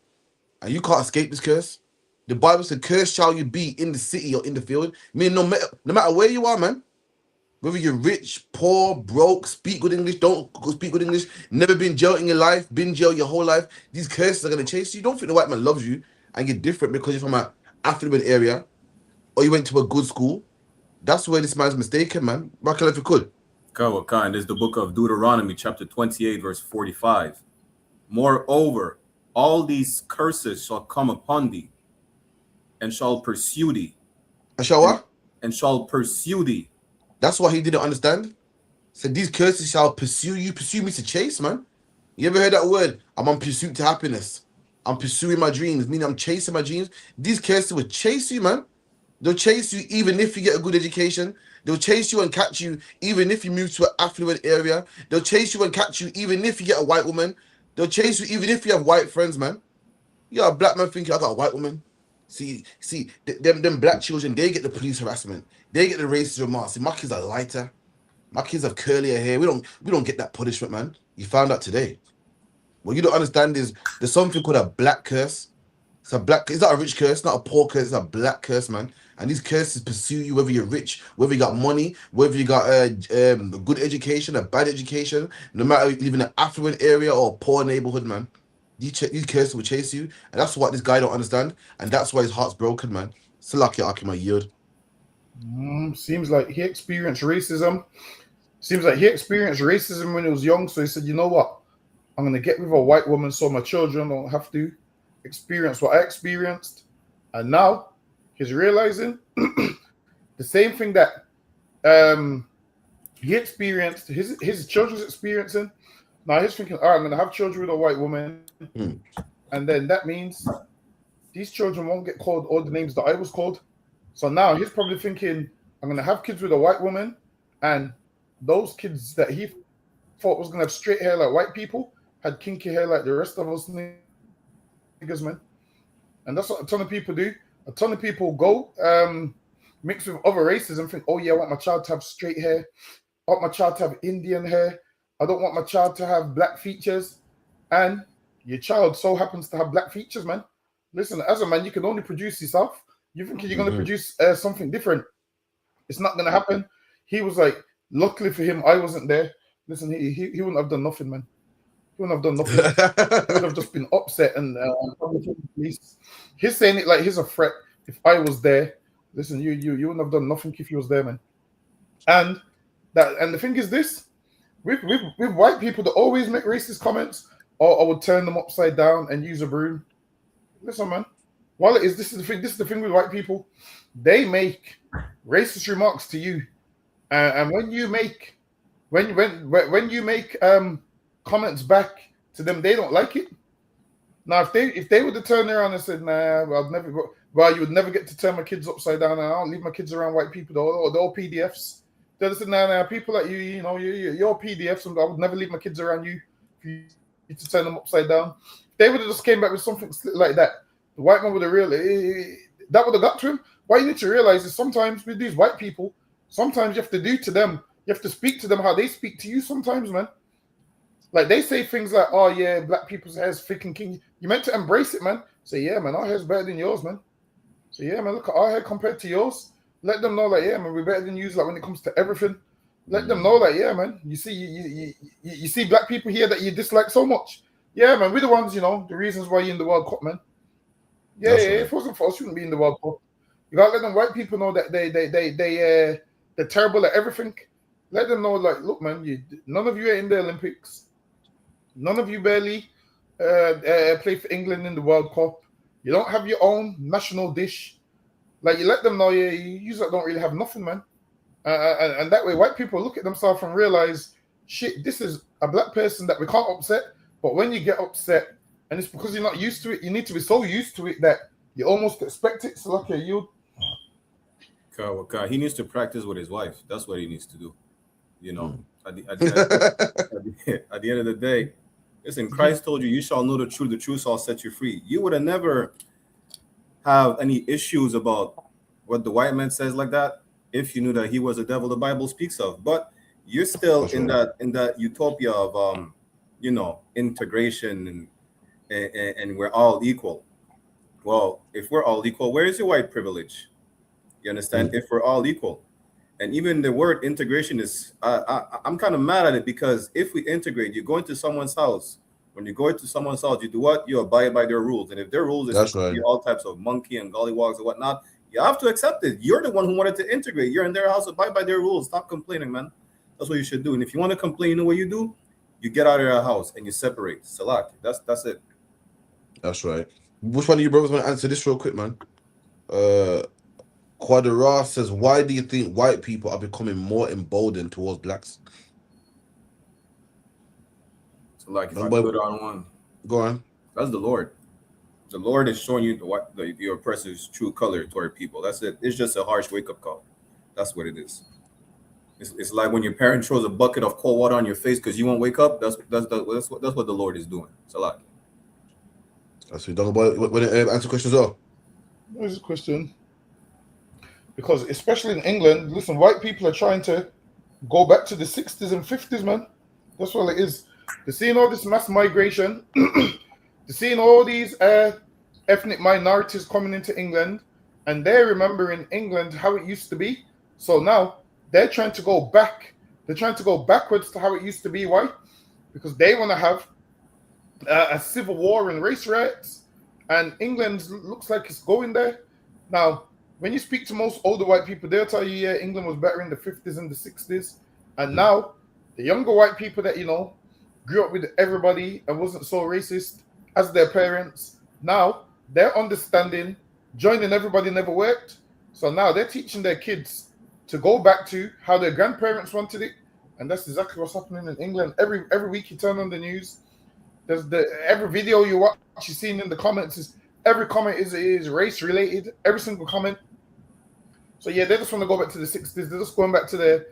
And you can't escape this curse. The Bible said, "Cursed shall you be in the city or in the field." I mean, no matter where you are, man. Whether you're rich, poor, broke, speak good English, don't speak good English, never been jailed in your life, been jailed your whole life, these curses are going to chase you. Don't think the white man loves you and you're different because you're from an affluent area or you went to a good school. That's where this man's mistaken, man. Michael, if you could. Kawakan, there's the book of Deuteronomy, chapter 28, verse 45. Moreover, all these curses shall come upon thee, and shall pursue thee. And shall what? And shall pursue thee. That's what he didn't understand. So these curses shall pursue you. Pursue me to chase, man. You ever heard that word? I'm on pursuit to happiness. I'm pursuing my dreams, meaning I'm chasing my dreams. These curses will chase you, man. They'll chase you even if you get a good education. They'll chase you and catch you even if you move to an affluent area. They'll chase you and catch you even if you get a white woman. They'll chase you even if you have white friends, man. You're a black man thinking, I got a white woman. See, them black children, they get the police harassment. They get the racist remarks. See, my kids are lighter. My kids have curlier hair. We don't get that punishment, man. You found out today. What you don't understand is there's something called a black curse. It's not a rich curse, not a poor curse, it's a black curse, man. And these curses pursue you whether you're rich, whether you got money, whether you got a good education, a bad education, no matter if you live in an affluent area or a poor neighborhood, man. These curses will chase you. And that's what this guy don't understand. And that's why his heart's broken, man. Salaki Akima yield. Seems like he experienced racism. Seems like he experienced racism when he was young. So he said, you know what? I'm going to get with a white woman so my children don't have to experience what I experienced. And now he's realizing the same thing that he experienced, his children's experiencing. Now he's thinking, all right, I'm going to have children with a white woman. And then that means these children won't get called all the names that I was called. So now he's probably thinking, I'm going to have kids with a white woman. And those kids that he thought was going to have straight hair like white people had kinky hair like the rest of us niggas, man. And that's what a ton of people do. A ton of people go mix with other races and think, oh yeah, I want my child to have straight hair. I want my child to have Indian hair. I don't want my child to have black features. And your child so happens to have black features, man. Listen, as a man, you can only produce yourself. You think you're going to produce something different. It's not going to happen. He was like, luckily for him, I wasn't there. Listen, he wouldn't have done nothing, man. He wouldn't have done nothing. He would have just been upset and he's saying it like he's a threat. If I was there, listen, you wouldn't have done nothing if you was there, man. And the thing is this, with white people that always make racist comments, or I would turn them upside down and use a broom. Listen, man. While this is the thing with white people, they make racist remarks to you, and when you make comments back to them, they don't like it. Now, if they would have turned around and said, "Nah, well, I'd never go," well, you would never get to turn my kids upside down, and I don't leave my kids around white people, they're all PDFs. They said, "Nah, people like you, you're PDFs, and I would never leave my kids around you. If you to turn them upside down. If they would have just came back with something like that, the white man would have really, that would have got to him. What you need to realize is sometimes with these white people, sometimes you have to do to them, you have to speak to them how they speak to you sometimes, man. Like they say things like, oh yeah, black people's hair is thick and kinky. You meant to embrace it, man. Say, yeah, man, our hair's better than yours, man. So yeah, man, look at our hair compared to yours. Let them know, like, yeah, man, we're better than you. Like when it comes to everything, let them know, like, yeah, man. You see black people here that you dislike so much. Yeah, man, we're the ones, you know, the reasons why you're in the World Cup, man. Yeah, yeah. If it wasn't for us, you wouldn't be in the World Cup. You gotta let them white people know that they're terrible at everything. Let them know, like, look, man, none of you are in the Olympics. None of you barely play for England in the World Cup. You don't have your own national dish. Like, you let them know, yeah, you don't really have nothing, man. And that way, white people look at themselves and realize, shit, this is a black person that we can't upset. But when you get upset, and it's because you're not used to it, you need to be so used to it that you almost expect it. So, okay, he needs to practice with his wife. That's what he needs to do. You know, at the end of the day, listen, Christ told you, you shall know the truth shall set you free. You would have never have any issues about what the white man says like that if you knew that he was the devil the Bible speaks of. But you're still in that utopia of you know, integration and we're all equal. Well, if we're all equal, where is your white privilege? You understand? If we're all equal. And even the word integration is, I'm kind of mad at it, because if we integrate, you go into someone's house. When you go into someone's house, you do what? You abide by their rules. And if their rules is all types of monkey and gollywogs and whatnot, you have to accept it. You're the one who wanted to integrate. You're in their house, abide by their rules. Stop complaining, man. That's what you should do. And if you want to complain, you know what you do? You get out of your house and you separate. Salak. That's it. That's right. Which one of you brothers want to answer this real quick, man? Quadra says, why do you think white people are becoming more emboldened towards blacks? So like, if I put on one, go on. That's the Lord. The Lord is showing you the oppressor's true color toward people. That's it. It's just a harsh wake-up call. That's what it is. It's like when your parent throws a bucket of cold water on your face because you won't wake up. That's what the Lord is doing. It's a lot. That's what you done about. When answer questions are. Where's the question? Because especially in England, listen, white people are trying to go back to the 60s and 50s, man. That's what it is. They're seeing all this mass migration. They're seeing all these ethnic minorities coming into England, and they're remembering England how it used to be. So now they're trying to go back. They're trying to go backwards to how it used to be. Why? Because they want to have a civil war and race riots, and England looks like it's going there. Now, when you speak to most older white people, they'll tell you, yeah, England was better in the 50s and the 60s. And now, the younger white people that, you know, grew up with everybody and wasn't so racist as their parents, now they're understanding joining everybody never worked. So now they're teaching their kids to go back to how their grandparents wanted it. And that's exactly what's happening in England. Every week you turn on the news, there's every video you watch, you're seeing in the comments, is every comment is race related, every single comment. So yeah, they just want to go back to the 60s. They're just going back to their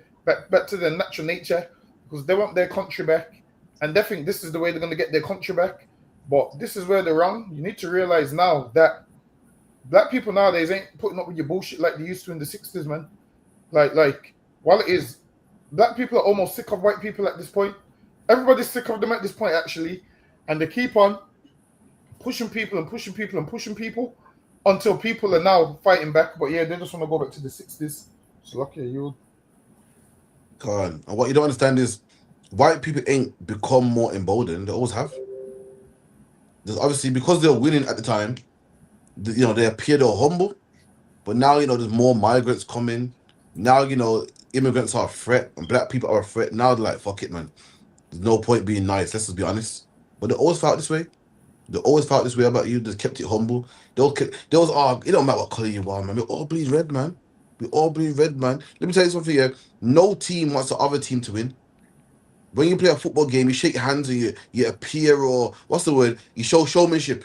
natural nature because they want their country back, and they think this is the way they're going to get their country back. But this is where they're wrong. You need to realize now that black people nowadays ain't putting up with your bullshit like they used to in the 60s, man. Like while it is, black people are almost sick of white people at this point. Everybody's sick of them at this point, actually, and they keep on pushing people and pushing people and pushing people until people are now fighting back. But yeah, they just want to go back to the 60s. So lucky you. God, and what you don't understand is white people ain't become more emboldened. They always have. There's obviously, because they're winning at the time, you know, they appear they're humble. But now, you know, there's more migrants coming. Now, you know, immigrants are a threat and black people are a threat. Now they're like, fuck it, man. There's no point being nice. Let's just be honest. But they always felt this way. They always felt this way about you. They kept it humble. They always it don't matter what color you are, man. We all bleed red, man. We all bleed red, man. Let me tell you something here. No team wants the other team to win. When you play a football game, you shake hands and you appear, or what's the word? You show showmanship.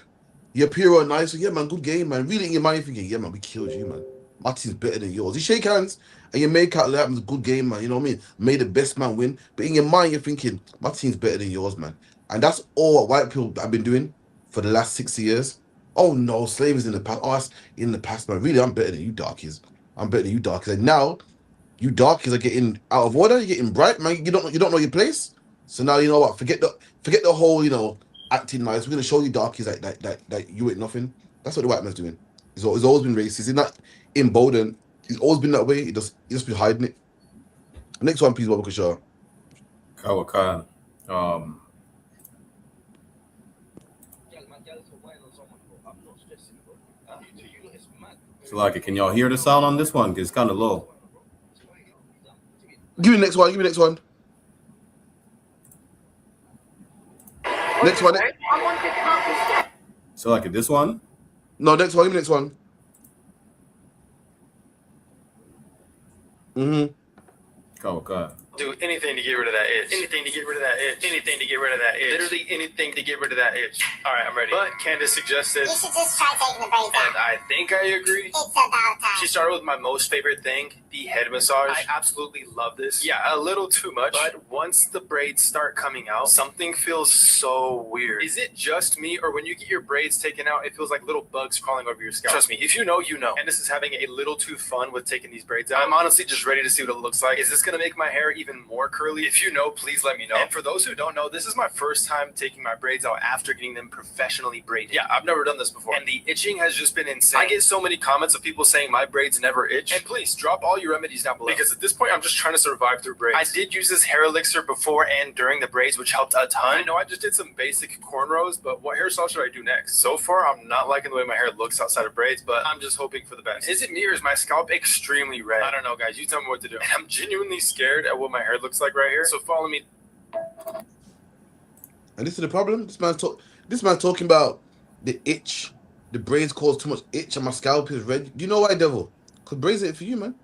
You appear all nice. So, yeah, man, good game, man. Really in your mind thinking, yeah, man, we killed you, man. My team's better than yours. You shake hands and you make out like it was a good game, man. You know what I mean? May the best man win. But in your mind, you're thinking, my team's better than yours, man. And that's all what white people have been doing for the last 60 years. Oh no, slavery's in the past. Oh, that's in the past, man. Really, I'm better than you darkies. I'm better than you darkies. And now, you darkies are getting out of order. You're getting bright, man. You don't know your place. So now you know what? Forget the whole, you know, acting nice. We're gonna show you darkies that you ain't nothing. That's what the white man's doing. He's always been racist. He's not emboldened. He's always been that way. He just been hiding it. Next one, please, Baba Kishar. Kawakan. So like, can y'all hear the sound on this one? Because it's kind of low. Give me the next one. Give me the next one. Next one. So like, this one? No, next one. Give me the next one. Kawakan. Do anything to get rid of that itch. Anything to get rid of that itch. Anything to get rid of that itch. Literally anything to get rid of that itch. All right, I'm ready. But Candace suggested. You should just try taking the braids out. And I think I agree. It's about time. She started with my most favorite thing, the head massage. I absolutely love this. Yeah, a little too much. But once the braids start coming out, something feels so weird. Is it just me, or when you get your braids taken out, it feels like little bugs crawling over your scalp? Trust me, if you know, you know. And this is having a little too fun with taking these braids out. I'm honestly just ready to see what it looks like. Is this gonna make my hair even more curly? If you know, please let me know. And for those who don't know, this is my first time taking my braids out after getting them professionally braided. Yeah, I've never done this before. And the itching has just been insane. I get so many comments of people saying my braids never itch. And please, drop all your remedies down below. Because at this point, I'm just trying to survive through braids. I did use this hair elixir before and during the braids, which helped a ton. I know I just did some basic cornrows, but what hairstyle should I do next? So far, I'm not liking the way my hair looks outside of braids, but I'm just hoping for the best. Is it me, or is my scalp extremely red? I don't know, guys. You tell me what to do. And I'm genuinely scared at what my hair looks like right here. So follow me. And this is the problem. This man's talking about the itch. The braids cause too much itch and my scalp is red. Do you know why, devil? Because braids ain't for you, man.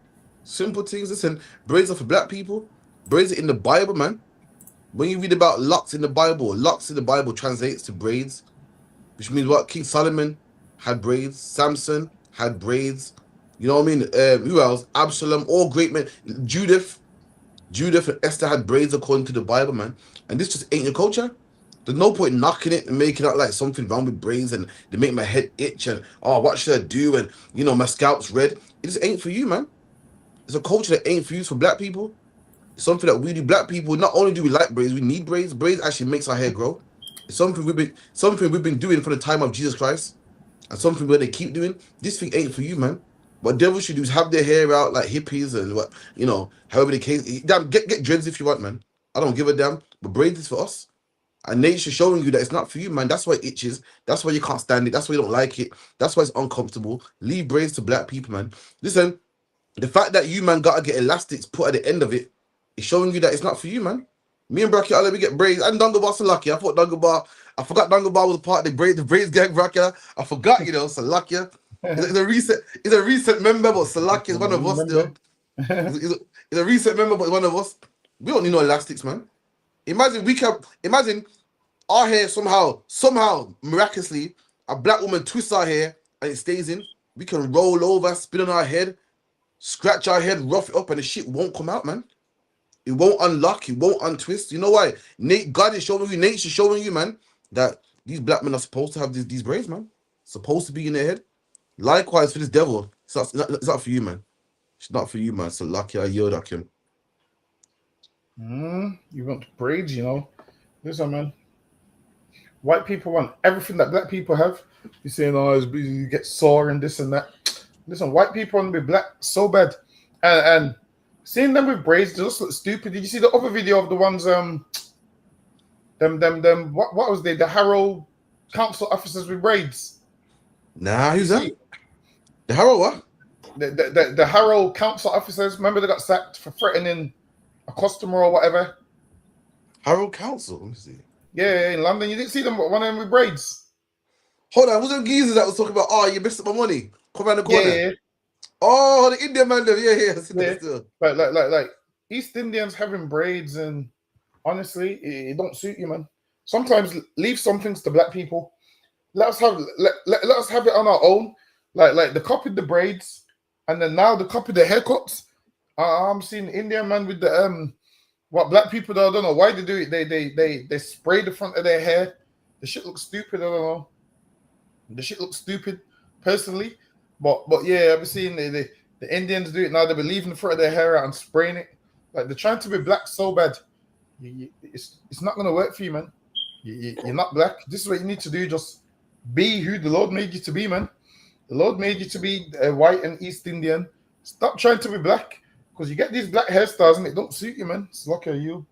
Simple things. Listen, braids are for black people. Braids are in the Bible, man. When you read about locks in the Bible translates to braids, which means what? King Solomon had braids. Samson had braids. You know what I mean? Who else? Absalom, all great men. Judith and Esther had braids according to the Bible, man. And this just ain't your culture. There's no point knocking it and making it like something wrong with braids and they make my head itch and, oh, what should I do? And, you know, my scalp's red. It just ain't for you, man. It's a culture that ain't for you. It's for black people. It's something that we do. Black people, not only do we like braids, we need braids. Braids actually makes our hair grow. It's something we've been doing from the time of Jesus Christ. And something where they keep doing. This thing ain't for you, man. What devils should do is have their hair out like hippies and what, you know, however the case. Damn, get dreads if you want, man. I don't give a damn. But braids is for us. And nature's showing you that it's not for you, man. That's why it itches. That's why you can't stand it. That's why you don't like it. That's why it's uncomfortable. Leave braids to black people, man. Listen, the fact that you, man, gotta get elastics put at the end of it is showing you that it's not for you, man. Me and Bracky, let me get braids. And Dungabar so lucky. I forgot Dungabar was a part of the braids gang, Bracky. I forgot, you know, so lucky. He's a recent member, but Salaki is one of us still. He's a recent member, but one of us. We don't need no elastics, man. Imagine our hair somehow, miraculously, a black woman twists our hair and it stays in. We can roll over, spin on our head, scratch our head, rough it up, and the shit won't come out, man. It won't unlock, it won't untwist. You know why? God is showing you, nature's showing you, man, that these black men are supposed to have these braids, man. Supposed to be in their head. Likewise for this devil, it's not for you, man. It's not for you, man. So lucky I yield at him. You want braids, you know. Listen, man. White people want everything that black people have. You're saying, oh, you get sore and this and that. Listen, white people want to be black so bad. And seeing them with braids, they just look stupid. Did you see the other video of the ones, what was they? The Harrow council officers with braids. Nah, who's that? The Harrow what? The Harrow council officers. Remember they got sacked for threatening a customer or whatever. Harrow Council. Let me see. Yeah, in London. You didn't see them, one of them with braids. Hold on, was them geezers that was talking about, oh, you missed my money? Come around the corner. Yeah. Oh, the Indian man there. Yeah. Like East Indians having braids, and honestly, it don't suit you, man. Sometimes leave some things to black people. Let us have it on our own. Like they copied the braids, and then now they copied the haircuts. I'm seeing Indian man with the What black people though, I don't know why they do it. They spray the front of their hair. The shit looks stupid. I don't know. The shit looks stupid, personally. But yeah, I've seen the Indians do it now. They be leaving the front of their hair out and spraying it. Like they're trying to be black so bad. It's not gonna work for you, man. You're not black. This is what you need to do. Just be who the Lord made you to be, man. The Lord made you to be white and East Indian. Stop trying to be black, because you get these black hairstyles and it don't suit you, man. It's like you.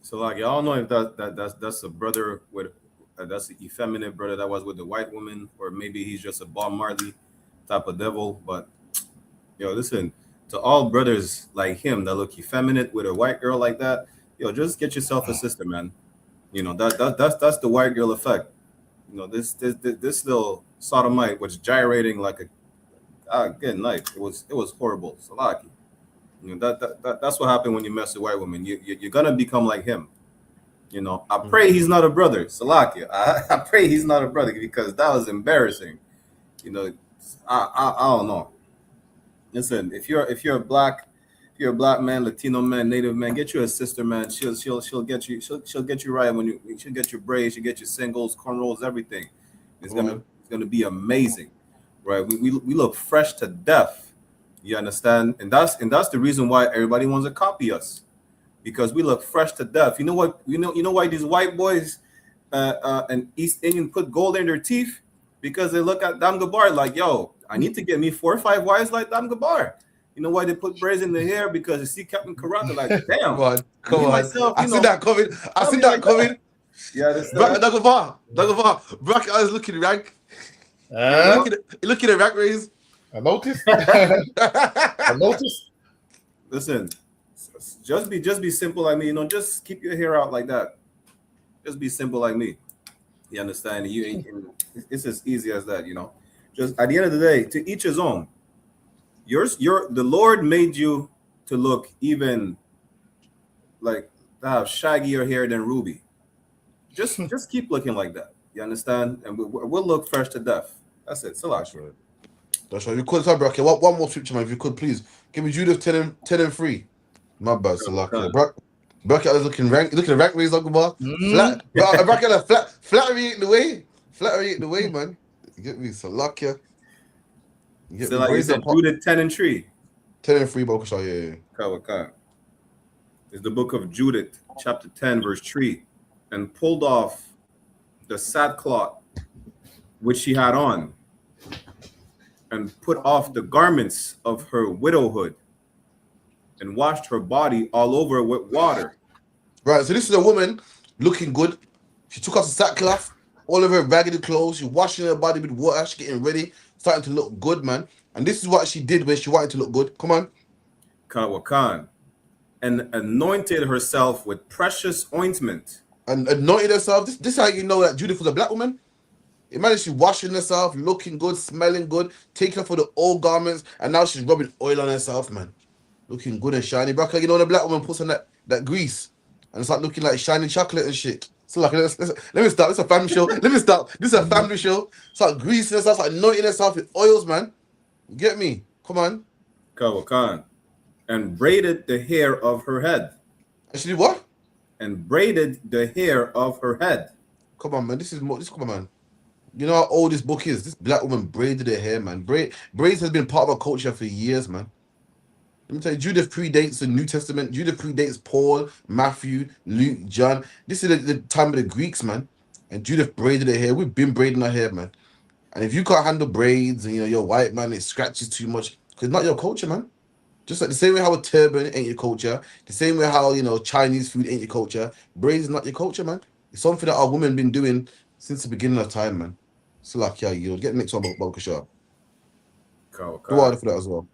So like y'all know if that's a brother with that's an effeminate brother that was with the white woman, or maybe he's just a Bob Marley type of devil. But yo, listen, to all brothers like him that look effeminate with a white girl like that, yo, just get yourself a sister, man. You know that's the white girl effect. You know, this little sodomite was gyrating like a good night. It was horrible. Salaki. You know, that's what happened when you mess with white women. You're gonna become like him. You know, I pray he's not a brother. Salakia. I pray he's not a brother, because that was embarrassing. You know, I don't know. Listen, if you're a black man, Latino man, Native man, get you a sister, man. She'll get you right when she'll get your braids, she'll get your singles, cornrows, everything. It's gonna be amazing, right? We look fresh to death. You understand? And that's the reason why everybody wants to copy us, because we look fresh to death. You know what? You know why these white boys and East Indian put gold in their teeth? Because they look at Dam Gabar like, yo, I need to get me 4 or 5 wives like Dam Gabar. You know why they put braids in the hair? Because they see Captain Karate like, damn. Come on. I see that coming. Yeah, that's Dagobah. Bracket is looking rank. Looking at rank raise. I noticed. I noticed. Listen, just be simple like me. You know, just keep your hair out like that. Just be simple like me. You understand? It's as easy as that. You know, just at the end of the day, to each his own. The Lord made you to look even like to have shaggier hair than Ruby. Just keep looking like that. You understand? And we'll look fresh to death. That's it. Salash. That's right. You could have bracket. One more scripture, man. If you could, please give me Judith 10 and 3. My bad, Salaki. Bracket is looking rank raise like about flat. Flattery ain't the way. Flattery ain't the way, man. You get me, Salaki. So like you said, Judith 10 and 3. 10 and 3, Bokasha. Yeah. Okay. It's the book of Judith, chapter 10, verse 3, and pulled off the sackcloth which she had on, and put off the garments of her widowhood, and washed her body all over with water. Right, so this is a woman looking good. She took off the sackcloth, all of her raggedy clothes. She's washing her body with water. She's getting ready, starting to look good, man. And this is what she did when she wanted to look good. Come on. Kawakan. And anointed herself with precious ointment. And anointed herself. This is how you know that Judith was a black woman. Imagine she's washing herself, looking good, smelling good, taking off all the old garments, and now she's rubbing oil on herself, man. Looking good and shiny. Bracket, you know, the black woman puts on that grease, and it's like looking like shiny chocolate and shit. So like, let me stop. This is a family show. Let me stop. This is a family show. It's like greasing herself, like anointing herself with oils, man. You get me? Come on. Kawakan. And braided the hair of her head. Actually, what? And braided the hair of her head. Come on, man. Come on, man. You know how old this book is? This black woman braided her hair, man. Braids has been part of our culture for years, man. Let me tell you, Judith predates the New Testament. Judith predates Paul, Matthew, Luke, John. This is the time of the Greeks, man. And Judith braided her hair. We've been braiding our hair, man. And if you can't handle braids and, you know, you're white, man, it scratches too much. Because it's not your culture, man. Just like the same way how a turban ain't your culture. The same way how, you know, Chinese food ain't your culture. Braids is not your culture, man. It's something that our women been doing since the beginning of time, man. So like, yeah, you'll get the next one, Bokasha. Cool. Go on for that as well.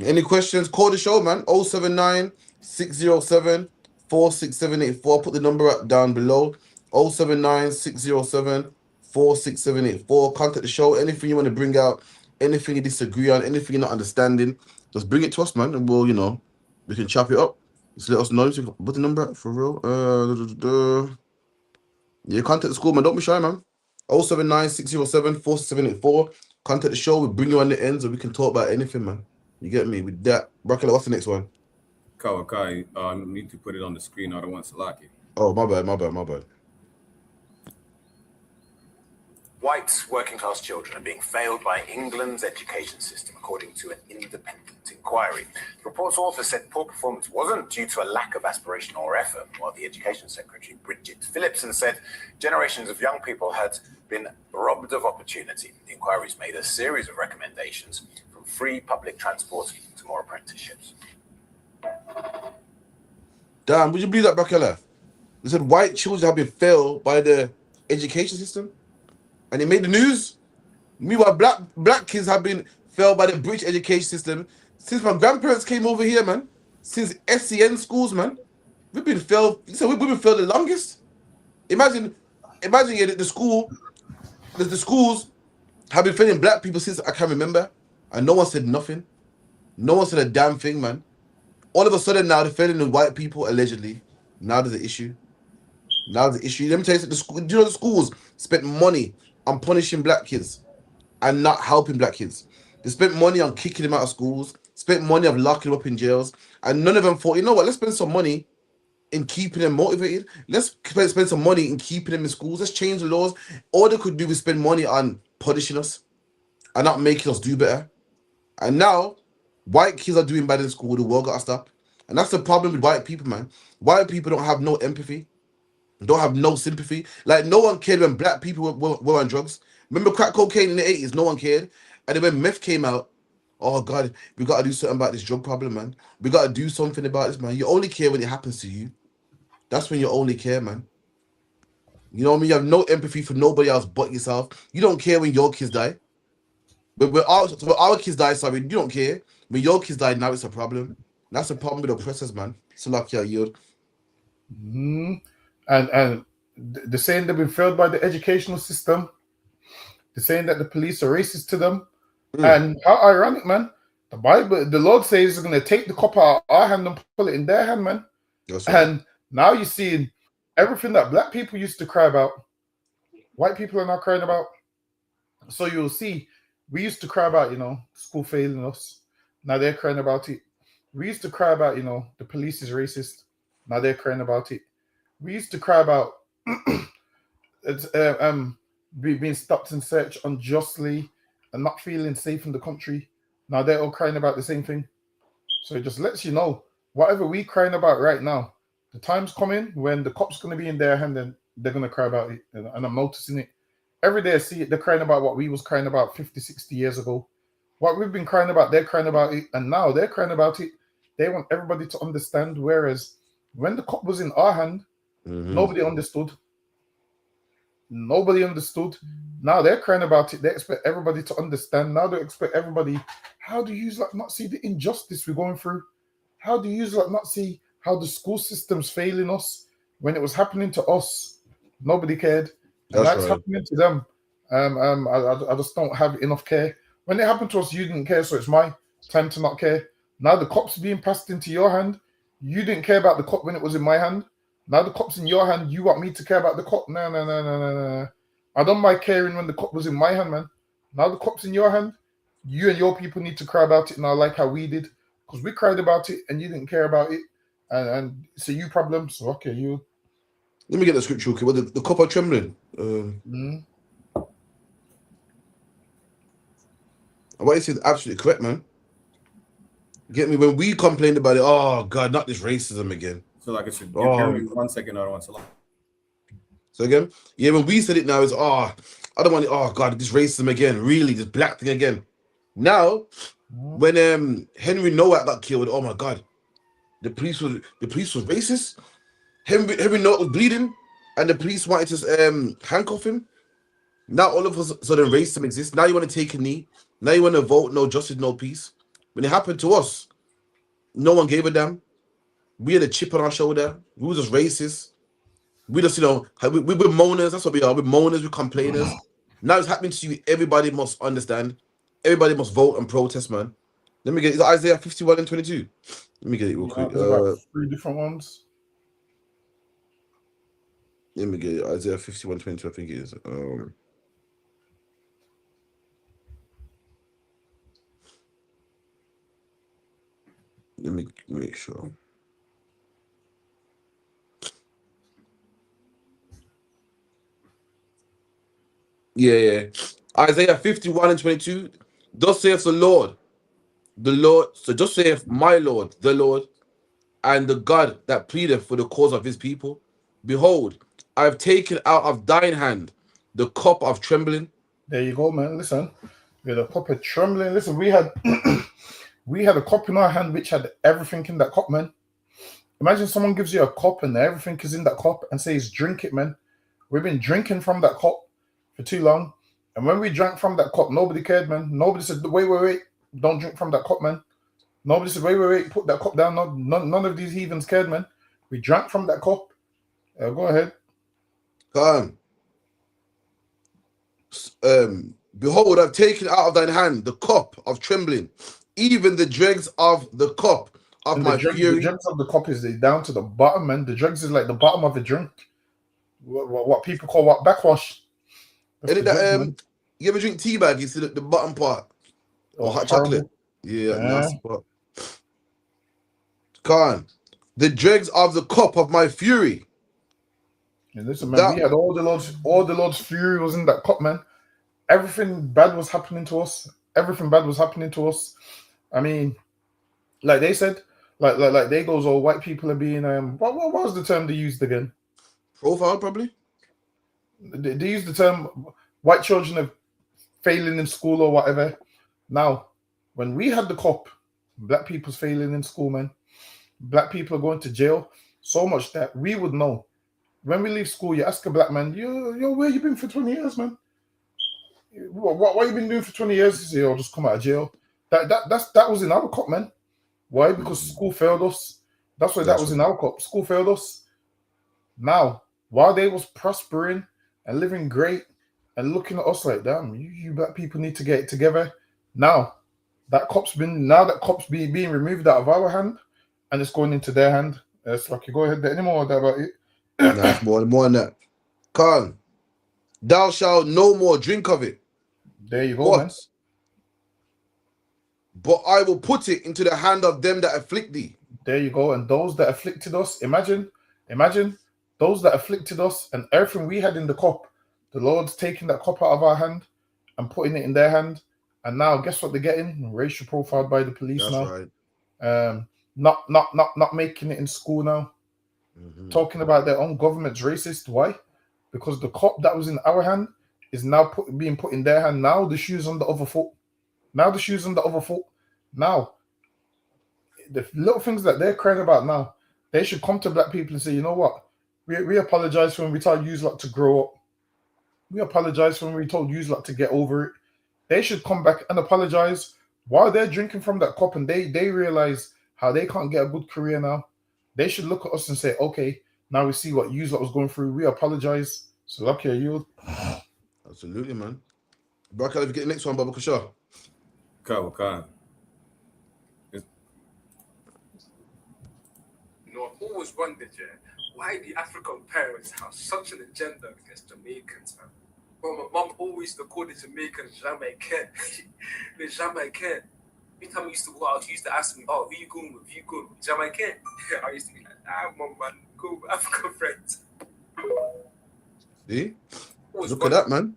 Any questions? Call the show, man. 079 607 46784. Put the number down below. 079 607 46784. Contact the show. Anything you want to bring out, anything you disagree on, anything you're not understanding, just bring it to us, man, and we'll, you know, we can chop it up. Just let us know. Put the number for real. Yeah, contact the school, man. Don't be shy, man. 079 607 46784. Contact the show. We'll bring you on the ends and we can talk about anything, man. You get me? With that, Broccoli, what's the next one? Kawaka'i, need to put it on the screen. I don't want Salaki. Oh, my bad. White working class children are being failed by England's education system, according to an independent inquiry. The report's author said poor performance wasn't due to a lack of aspiration or effort, while the Education Secretary, Bridget Phillipson, said generations of young people had been robbed of opportunity. The inquiry's made a series of recommendations, from free public transport to more apprenticeships. Damn, would you believe that, Broccoli? They said white children have been failed by the education system. And it made the news. Meanwhile, black kids have been failed by the British education system since my grandparents came over here, man. Since SCN schools, man. We've been failed. So we've been failed the longest. Imagine the schools have been failing black people since I can remember, and no one said nothing. No one said a damn thing, man. All of a sudden now they're failing the white people allegedly. Now there's an issue. Let me tell you something. The schools spent money on punishing black kids and not helping black kids. They spent money on kicking them out of schools, spent money on locking them up in jails, and none of them thought, you know what, let's spend some money in keeping them motivated. Let's spend some money in keeping them in schools. Let's change the laws. All they could do was spend money on punishing us and not making us do better. And now, white kids are doing bad in school. The world got to stop. And that's the problem with white people, man. White people don't have no empathy. Don't have no sympathy. Like, no one cared when black people were on drugs. Remember crack cocaine in the 80s? No one cared. And then when meth came out, oh God, we got to do something about this drug problem, man. We got to do something about this, man. You only care when it happens to you. That's when you only care, man. You know what I mean? You have no empathy for nobody else but yourself. You don't care when your kids die. But when our kids die, sorry, you don't care. When your kids die, now it's a problem. That's the problem with oppressors, man. So like, yeah, yield. Mm-hmm. And they're saying they've been failed by the educational system. They're saying that the police are racist to them. And how ironic, man. The Bible, the Lord says he's going to take the cup out of our hand and put it in their hand, man. That's right. And now you're seeing everything that black people used to cry about, white people are now crying about. So you'll see, we used to cry about, school failing us. Now they're crying about it. We used to cry about, the police is racist. Now they're crying about it. We used to cry about being stopped and searched unjustly and not feeling safe in the country. Now they're all crying about the same thing. So it just lets you know, whatever we're crying about right now, the time's coming when the cop's going to be in their hand and they're going to cry about it. And I'm noticing it. Every day I see it, they're crying about what we was crying about 50, 60 years ago. What we've been crying about, they're crying about it. And now they're crying about it. They want everybody to understand. Whereas when the cop was in our hand, nobody understood. Nobody understood. Now they're crying about it. They expect everybody to understand. Now they expect everybody. How do you not see the injustice we're going through? How do you not see how the school system's failing us? When it was happening to us, nobody cared. And that's right. happening to them. I just don't have enough care. When it happened to us, you didn't care, so it's my time to not care. Now the cop's being passed into your hand. You didn't care about the cop when it was in my hand. Now the cop's in your hand. You want me to care about the cop? No. I don't mind caring when the cop was in my hand, man. Now the cop's in your hand. You and your people need to cry about it now, like how we did. Because we cried about it and you didn't care about it. And it's a you problem. So, okay, you. Let me get the scripture, okay? Well, the cop are trembling. What you said is absolutely correct, man. Get me? When we complained about it, oh, God, not this racism again. So like I said, give me 1 second, I don't want to lie. So again, yeah, when we said it now, it's I don't want it. Oh God, this racism again, really, this black thing again. Now, when Henry Nowak got killed, oh my God, the police was racist. Henry Nowak was bleeding, and the police wanted to handcuff him. Now all of a sudden racism exists. Now you want to take a knee. Now you want to vote no justice, no peace. When it happened to us, no one gave a damn. We had a chip on our shoulder. We were just racist. We just, we're moaners. That's what we are. We're moaners. We're complainers. Now it's happening to you. Everybody must understand. Everybody must vote and protest, man. Let me get it. Is it Isaiah 51 and 22? Let me get it real quick. There's about 3 different ones. Let me get it. Isaiah 51, 22, I think it is. Let me make sure. Yeah. Isaiah 51 and 22. Thus saith the Lord. So just saith my Lord, the Lord, and the God that pleadeth for the cause of his people. Behold, I have taken out of thine hand the cup of trembling. There you go, man. Listen, with a cup of trembling. Listen, we had a cup in our hand which had everything in that cup, man. Imagine someone gives you a cup and everything is in that cup and says, drink it, man. We've been drinking from that cup for too long. And when we drank from that cup, nobody cared, man. Nobody said, wait, don't drink from that cup, man. Nobody said, wait, put that cup down. None of these heathens cared, man. We drank from that cup. Go ahead. Behold, I've taken out of thine hand the cup of trembling, even the dregs of the cup of my fury. The dregs of the cup is down to the bottom, man. The dregs is like the bottom of the drink. What people call backwash. You ever drink tea bag? You see the bottom part, or hot chocolate? Yeah, nasty part. The dregs of the cup of my fury. And listen, man, we had all the Lord's fury was in that cup, man. Everything bad was happening to us. I mean, like they said, like they goes, all white people are being what was the term they used again? Profile, probably. They used the term white children are failing in school or whatever. Now, when we had the cup, black people's failing in school, man. Black people are going to jail so much that we would know. When we leave school, you ask a black man, yo, where you been for 20 years, man? What you been doing for 20 years? He say, oh, just come out of jail. That was in our cup, man. Why? Because school failed us. That's why that was in our cup. School failed us. Now, while they was prospering and living great and looking at us like, damn, you black people need to get it together. Now, that cup's being removed out of our hand and it's going into their hand. It's like, you go ahead. Any more about it? Nah, more than that. Carl, thou shalt no more drink of it. There you go, man. But I will put it into the hand of them that afflict thee. There you go. And those that afflicted us, imagine those that afflicted us and everything we had in the cup, the Lord's taking that cup out of our hand and putting it in their hand. And now, guess what they're getting? Racial profiled by the police. That's now. Right. Not making it in school now. Mm-hmm. Talking about their own government's racist. Why? Because the cup that was in our hand is now being put in their hand. Now the shoe's on the other foot. Now the little things that they're crying about now, they should come to black people and say, you know what? We apologize when we told you lot to grow up. We apologize when we told you lot to get over it. They should come back and apologize while they're drinking from that cup and they realize how they can't get a good career now. They should look at us and say, okay, now we see what you lot was going through. We apologize. So lucky are you. Absolutely, man. Bro, can I get the next one, Baba Kusha? Can. I've always wondered, why the African parents have such an agenda against Jamaicans, man. Well, my mum always called the Jamaicans Jamaican. The Jamaican. Every time we used to go out, she used to ask me, oh, who you going with? Jamaican. I used to be like, mum, man, go with African friends. See? Look at that, man.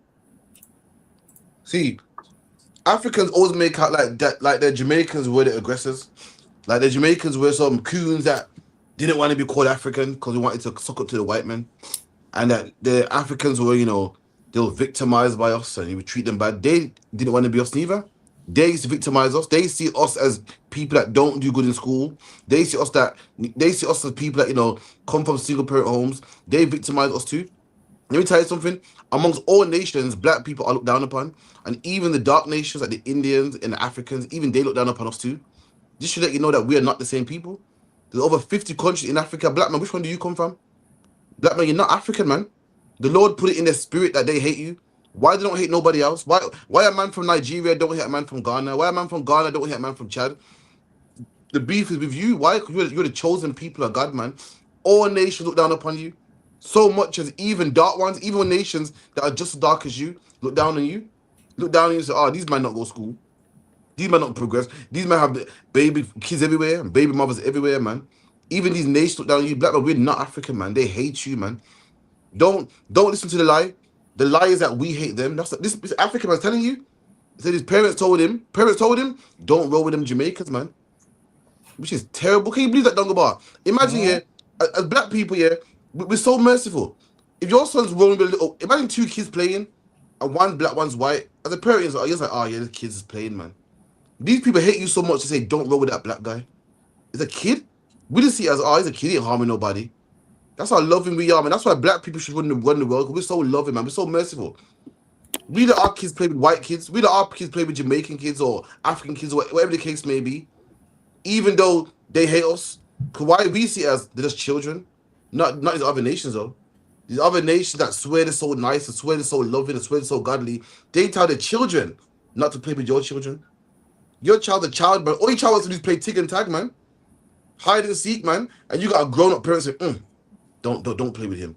See, Africans always make out like that, like the Jamaicans were the aggressors. Like the Jamaicans were some coons that didn't want to be called African because we wanted to suck up to the white men. And that the Africans were, they were victimized by us and we would treat them bad. They didn't want to be us neither. They used to victimize us. They see us as people that don't do good in school. They see us as people that, come from single parent homes. They victimize us too. Let me tell you something. Amongst all nations, black people are looked down upon. And even the dark nations like the Indians and the Africans, even they look down upon us too. This should let you know that we are not the same people. There's over 50 countries in Africa. Black man, which one do you come from? Black man, you're not African, man. The Lord put it in their spirit that they hate you. Why they don't hate nobody else? Why a man from Nigeria don't hate a man from Ghana? Why a man from Ghana don't hate a man from Chad? The beef is with you. Why? You're the chosen people of God, man. All nations look down upon you. So much as even dark ones, even nations that are just as dark as you, look down on you. Look down on you and say, oh, these men not go to school. These men don't progress. These men have baby kids everywhere and baby mothers everywhere, man. Even these nations look down on you, black man. We're not African, man. They hate you, man. Don't listen to the lie. The lie is that we hate them. That's this African man's telling you. Said his parents told him, don't roll with them Jamaicans, man. Which is terrible. Can you believe that, Donga Bar? Imagine, as black people, we're so merciful. If your son's rolling with a little, imagine 2 kids playing, and one black, one's white. As a parent, you're like, oh yeah, the kids is playing, man. These people hate you so much to say, don't roll with that black guy. It's a kid. We just see it as, he's a kid, he ain't harming nobody. That's how loving we are, man. That's why black people should run the world, because we're so loving, man. We're so merciful. We let our kids play with white kids. We let our kids play with Jamaican kids or African kids, or whatever the case may be. Even though they hate us. Because why we see it as they're just children. Not these other nations, though. These other nations that swear they're so nice, and swear they're so loving, and swear they're so godly, they tell their children not to play with your children. Your child's a child, but all your child wants to do is play tig and tag, man. Hide and seek, man. And you got a grown-up parent saying, don't play with him.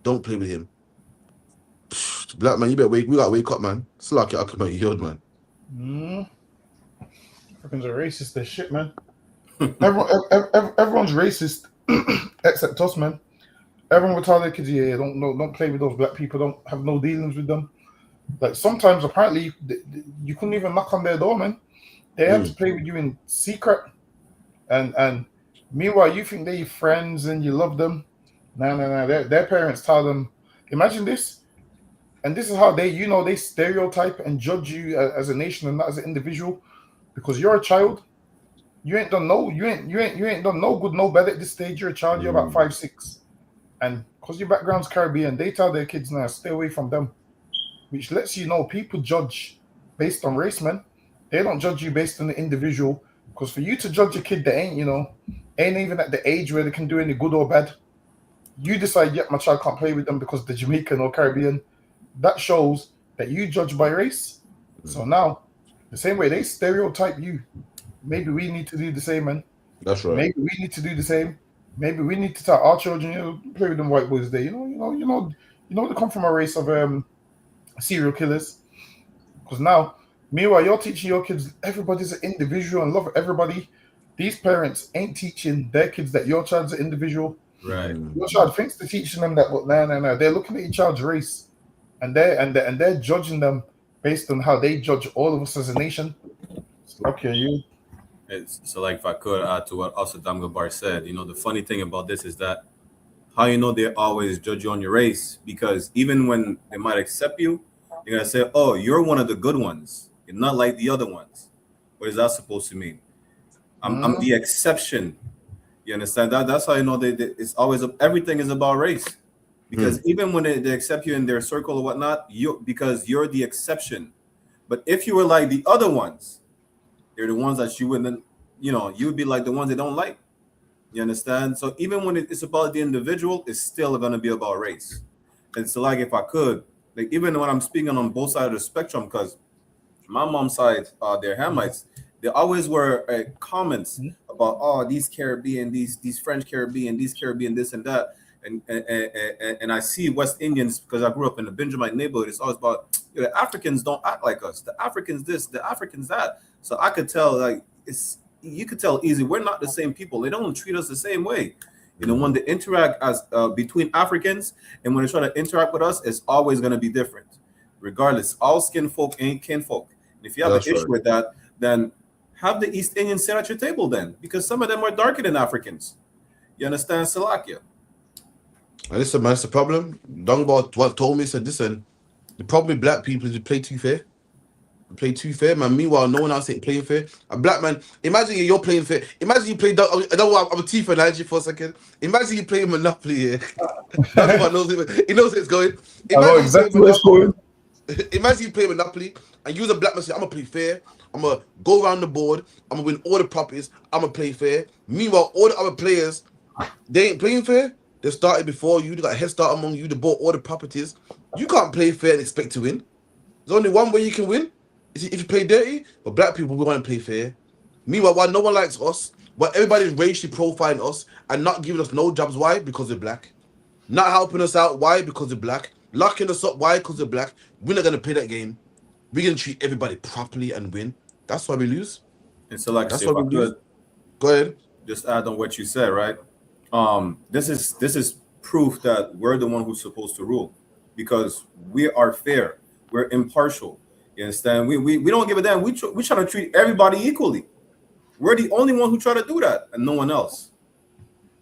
Don't play with him. Black man, you better wake. We gotta wake up, man. It's like I come out your man. Africans are racist as shit, man. Everyone's racist except us, man. Everyone will tell their kids, don't play with those black people. Don't have no dealings with them. Like sometimes, apparently, you couldn't even knock on their door, man. They have to play with you in secret, and meanwhile, you think they're your friends and you love them. No. Their parents tell them. Imagine this. And this is how they stereotype and judge you as a nation and not as an individual, because you're a child. You ain't done no good, no bad at this stage. You're a child. You're about 5, 6, and because your background's Caribbean, they tell their kids now stay away from them, which lets you know people judge based on race, man. They don't judge you based on the individual, because for you to judge a kid that ain't even at the age where they can do any good or bad, you decide, my child can't play with them because they're Jamaican or Caribbean. That shows that you judge by race. So now, the same way they stereotype you, maybe we need to do the same, man. That's right. Maybe we need to do the same. Maybe we need to tell our children, play with them white boys there. They come from a race of serial killers. Because now, meanwhile, you're teaching your kids everybody's an individual and love everybody. These parents ain't teaching their kids that your child's an individual. Right. Your child thinks they're teaching them that, but no. They're looking at your child's race. And they're judging them based on how they judge all of us as a nation. Okay, So, like, if I could add to what Asa Damgabar said, the funny thing about this is that how they always judge you on your race, because even when they might accept you, they're gonna say, "Oh, you're one of the good ones. You're not like the other ones." What is that supposed to mean? I'm the exception. You understand that? That's how it's always everything is about race. Because even when they accept you in their circle or whatnot, because you're the exception. But if you were like the other ones, they're the ones that you wouldn't, you would be like the ones they don't like. You understand? So even when it's about the individual, it's still going to be about race. And so, like, if I could, like, even when I'm speaking on both sides of the spectrum, because my mom's side, they're Hamites, they always were comments about, these Caribbean, these French Caribbean, these Caribbean, this and that. And I see West Indians, because I grew up in the Benjamite neighborhood. It's always about the Africans don't act like us. The Africans this, the Africans that. So I could tell, like, you could tell easy we're not the same people. They don't treat us the same way. When they interact as between Africans and when they try to interact with us, it's always going to be different. Regardless, all skin folk ain't kinfolk. And if you have an issue with that, then have the East Indians sit at your table then, because some of them are darker than Africans. You understand, Salakia? And listen, man, it's a problem. Dongba told me, said, listen, the problem with black people is we play too fair. We play too fair, man. Meanwhile, no one else ain't playing fair. A black man, imagine you're playing fair. Imagine you play, I don't know, I'm a T for analogy for a second. Imagine you play Monopoly here. That's what knows it. He knows where it's going. I know exactly where it's going. Imagine you play Monopoly and you're a black man, say, I'm going to play fair. I'm going to go around the board. I'm going to win all the properties. I'm going to play fair. Meanwhile, all the other players, they ain't playing fair. They started before you. They got a head start among you. They bought all the properties. You can't play fair and expect to win. There's only one way you can win. Is if you play dirty. But black people, we want to play fair. Meanwhile, why no one likes us, why everybody's racially profiling us and not giving us no jobs. Why? Because we're black. Not helping us out. Why? Because we're black. Locking us up. Why? Because we're black. We're not going to play that game. We're going to treat everybody properly and win. That's why we lose. And so, like, That's if why I we lose. could Go ahead. just add on what you said, right? This is proof that we're the one who's supposed to rule, because we are fair, we're impartial. You understand? We don't give a damn. We try to treat everybody equally. We're the only one who try to do that, and no one else.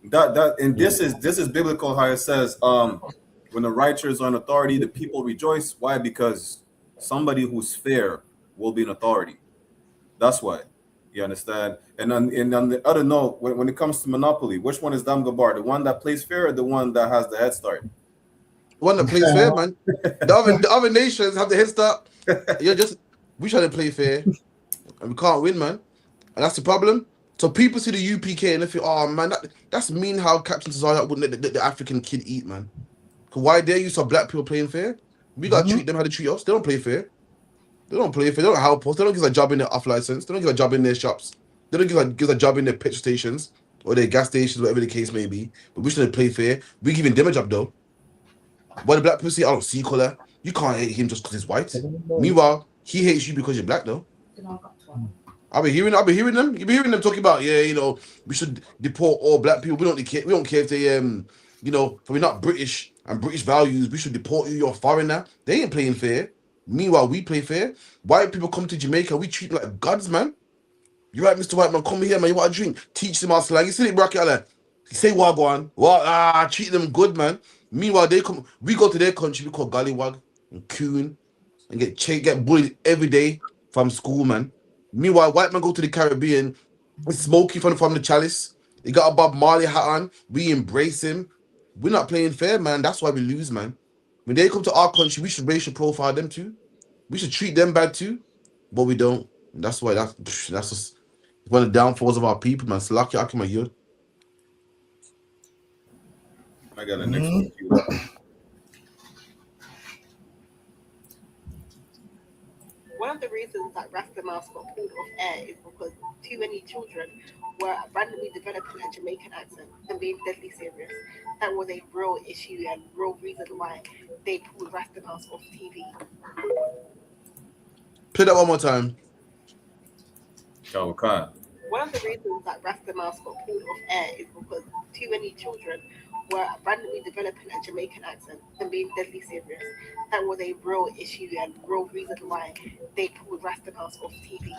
This is biblical. How it says, when the righteous are in authority, the people rejoice. Why? Because somebody who's fair will be in authority. That's why. You understand? And on the other note, when it comes to Monopoly, which one is Dam Gabar? The one that plays fair, or the one that has the head start? One that plays fair, man. The other nations have the head start. We try to play fair, and we can't win, man. And that's the problem. So people see the UPK and they think, oh man, that's mean how Captain Cesar wouldn't let the African kid eat, man. Because why dare you saw black people playing fair? We gotta treat them how they treat us. They don't play fair. They don't play fair. They don't help us. They don't give us a job in their off license. They don't give us a job in their shops. They don't give us a job in their petrol stations or their gas stations, whatever the case may be. But we shouldn't play fair. We giving them a job though. Why the black people say, I don't see color. You can't hate him just because he's white. Meanwhile, he hates you because you're black though. I've been hearing them. You've been hearing them talking about, we should deport all black people. We don't care if they if we're not British and British values, we should deport you. You're a foreigner. They ain't playing fair. Meanwhile, we play fair. White people come to Jamaica, we treat them like gods, man. You're right, Mr. White man, come here, man. You want a drink? Teach them our slang. You see it, bracket, like, say wagwan. Treat them good, man. Meanwhile, we go to their country, we call Gollywag and Coon and get bullied every day from school, man. Meanwhile, white man go to the Caribbean, smoking from the chalice. He got a Bob Marley hat on. We embrace him. We're not playing fair, man. That's why we lose, man. When they come to our country, we should racial profile them too. We should treat them bad too, but we don't. And that's why that's just one of the downfalls of our people, man. Salaki Akima Yud. I got a next one. One of the reasons that Rasta Mouse got pulled off air is because too many children were randomly developing a Jamaican accent and being deadly serious. That was a real issue and real reason why they pulled Rasta Mouse off TV. Play that one more time. Okay. One of the reasons that Rasta Mouse got pulled off air is because too many children were randomly developing a Jamaican accent and being deadly serious. That was a real issue and real reason why they pulled Rasta Mouse off TV.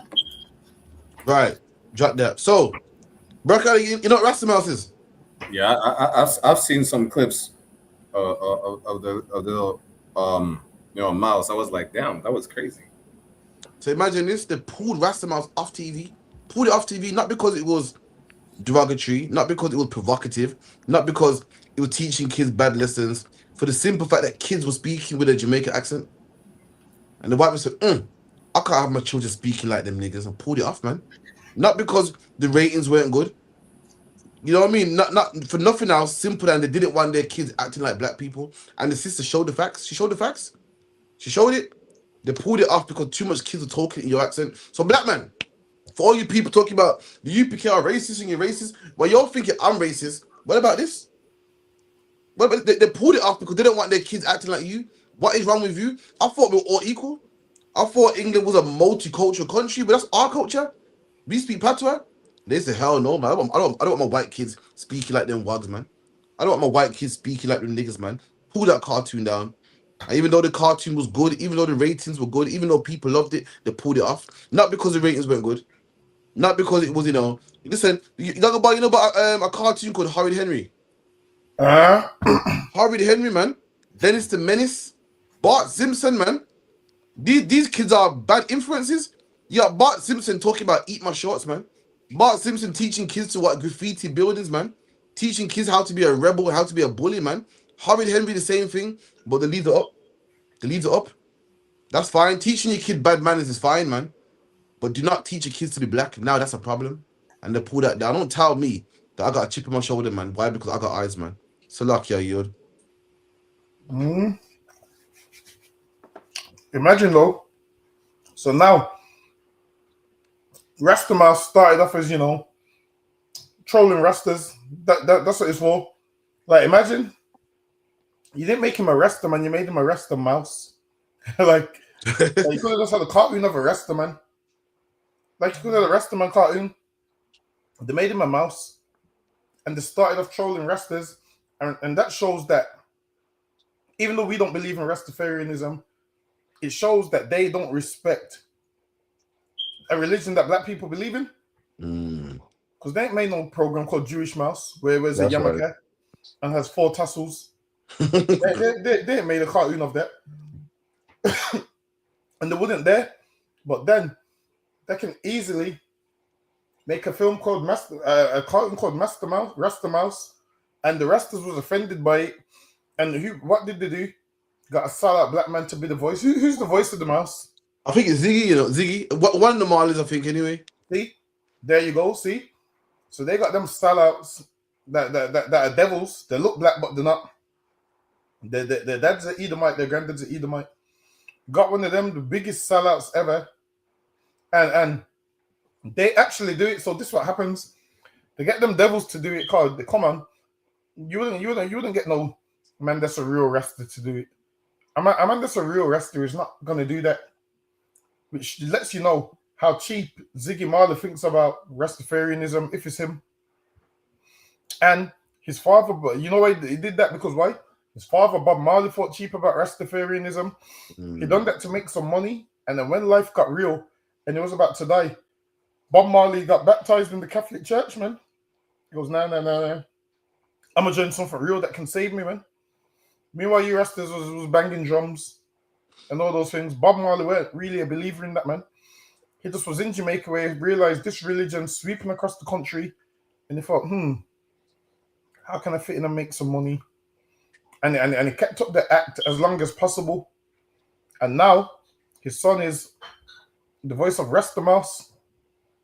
Right, drop that. So, Brooke, you know what Rasta Mouse is? Yeah, I've seen some clips of the mouse. I was like, damn, that was crazy. So imagine this: they pulled Rasta Mouse off TV. Pulled it off TV not because it was derogatory, not because it was provocative, not because it was teaching kids bad lessons, for the simple fact that kids were speaking with a Jamaican accent. And the white man said, I can't have my children speaking like them niggas, and pulled it off, man. Not because the ratings weren't good. You know what I mean? Not for nothing else, simple than they didn't want their kids acting like black people. And the sister showed the facts. She showed the facts. She showed it. They pulled it off because too much kids are talking in your accent. So black man, for all you people talking about the UPK are racist and you're racist, well, you're thinking I'm racist. What about this? What about, they pulled it off because they don't want their kids acting like you. What is wrong with you? I thought we were all equal. I thought England was a multicultural country, but that's our culture. We speak patois. They say, hell no, man. I don't want my white kids speaking like them wags, man. I don't want my white kids speaking like them niggas, man. Pull that cartoon down. And even though the cartoon was good, even though the ratings were good, even though people loved it, they pulled it off. Not because the ratings weren't good. Not because it was, listen, you know about a cartoon called Horrid Henry? Horrid Henry, man. Dennis the Menace. Bart Simpson, man. These kids are bad influences. You got Bart Simpson talking about eat my shorts, man. Bart Simpson teaching kids to what graffiti buildings, man. Teaching kids how to be a rebel, how to be a bully, man. Horrid Henry, the same thing, but they leave it up. They leave it up. That's fine. Teaching your kid bad manners is fine, man. But do not teach your kids to be black. Now that's a problem. And they pull that down. Don't tell me that I got a chip on my shoulder, man. Why? Because I got eyes, man. So lucky, Yod. Imagine though. So now, Rasta Mouse started off as, trolling Rastas. That's what it's for. Like, imagine you didn't make him a Rasta man, you made him a Rasta Mouse. like you could have just had a cartoon of a Rasta man. like you could have the Rastaman cartoon. They made him a mouse, and they started off trolling Rastas, and that shows that even though we don't believe in Rastafarianism, it shows that they don't respect a religion that black people believe in. Because they ain't made no program called Jewish Mouse, where there's a yarmulke and has 4 tassels. they ain't made a cartoon of that. And they wouldn't dare. But then they can easily make a film called a cartoon called Rasta Mouse, and the Rastas was offended by it. And what did they do? Got a sellout black man to be the voice. Who's the voice of the mouse? I think it's Ziggy, Ziggy. One of the Marleys, I think, anyway. See? There you go, see? So they got them sellouts that are devils. They look black, but they're not. Their dad's an Edomite, their granddad's an Edomite. Got one of them, the biggest sellouts ever. And they actually do it. So this is what happens. They get them devils to do it, called they come on. You wouldn't get no man that's a real Rasta to do it. A man that's a real Rasta is not gonna do that. Which lets you know how cheap Ziggy Marley thinks about Rastafarianism, if it's him. And his father, you know why he did that? Because why? His father, Bob Marley, thought cheap about Rastafarianism. He done that to make some money. And then when life got real and he was about to die, Bob Marley got baptized in the Catholic Church, man. He goes, no. I'm going to join something real that can save me, man. Meanwhile, you Rastas was banging drums and all those things. Bob Marley weren't really a believer in that, man. He just was in Jamaica where he realized this religion sweeping across the country. And he thought, how can I fit in and make some money? And he kept up the act as long as possible. And now his son is the voice of Rasta Mouse.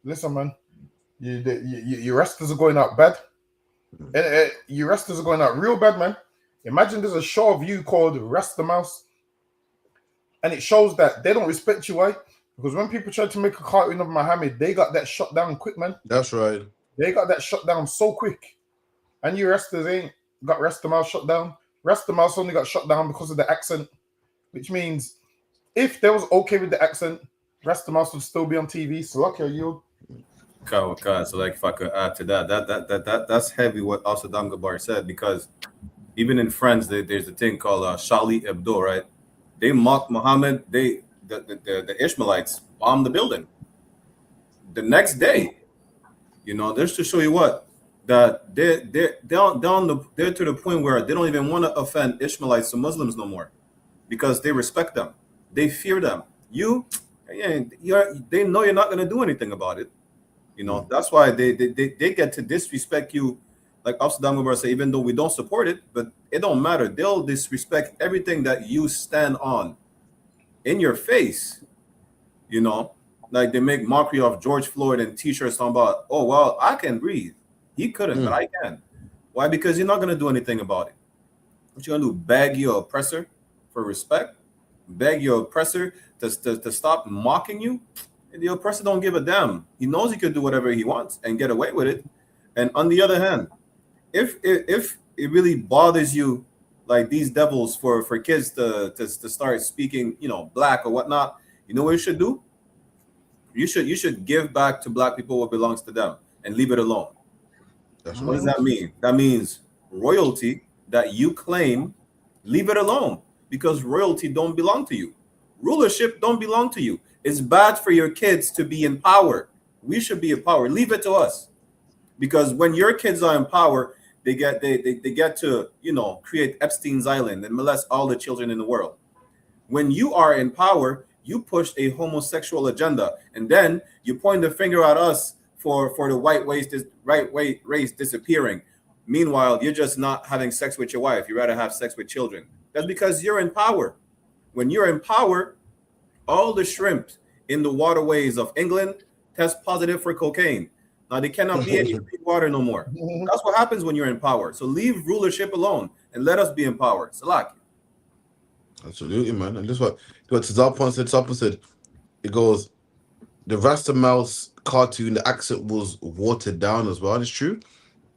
Listen, man, your Rastas are going out bad. Your Rastas are going out real bad, man. Imagine there's a show of you called Rasta Mouse, and it shows that they don't respect you. Why? Because when people tried to make a cartoon of Muhammad, they got that shut down quick, man. That's right. They got that shut down so quick. And you Rastas ain't got Rasta Mouse shut down. Rasta Mouse only got shut down because of the accent, which means if they was okay with the accent, Rasta Mouse would still be on TV. So lucky you. Okay. So like if I could add to that's heavy what Al-Saddam Gabar said, because even in France, there's a thing called Charlie Hebdo, right? They mocked Muhammad. The Ishmaelites bombed the building. The next day, just to show you what, that they're to the point where they don't even want to offend Ishmaelites or Muslims no more, because they respect them, they fear them. They know you're not going to do anything about it. That's why they get to disrespect you. Like Al-Saddam Gabar say, even though we don't support it, but it don't matter. They'll disrespect everything that you stand on in your face. Like they make mockery of George Floyd and t-shirts talking about, oh, well, I can breathe. He couldn't, but I can. Why? Because you're not going to do anything about it. What you going to do? Beg your oppressor for respect? Beg your oppressor to stop mocking you? And the oppressor don't give a damn. He knows he could do whatever he wants and get away with it. And on the other hand, if it really bothers you, like these devils for kids to start speaking, black or whatnot, you know what you should do? You should give back to black people what belongs to them and leave it alone. What does that mean? That means royalty that you claim, leave it alone, because royalty don't belong to you. Rulership don't belong to you. It's bad for your kids to be in power. We should be in power. Leave it to us. Because when your kids are in power, they get to, create Epstein's Island and molest all the children in the world. When you are in power, you push a homosexual agenda, and then you point the finger at us for the white race disappearing. Meanwhile, you're just not having sex with your wife. You'd rather have sex with children. That's because you're in power. When you're in power, all the shrimp in the waterways of England test positive for cocaine. Now, they cannot be any clean water no more. That's what happens when you're in power. So leave rulership alone and let us be in power. Salaki. Absolutely, man. And this what Tazarpan said. It goes, the Rasta Mouse cartoon, the accent was watered down as well. And it's true.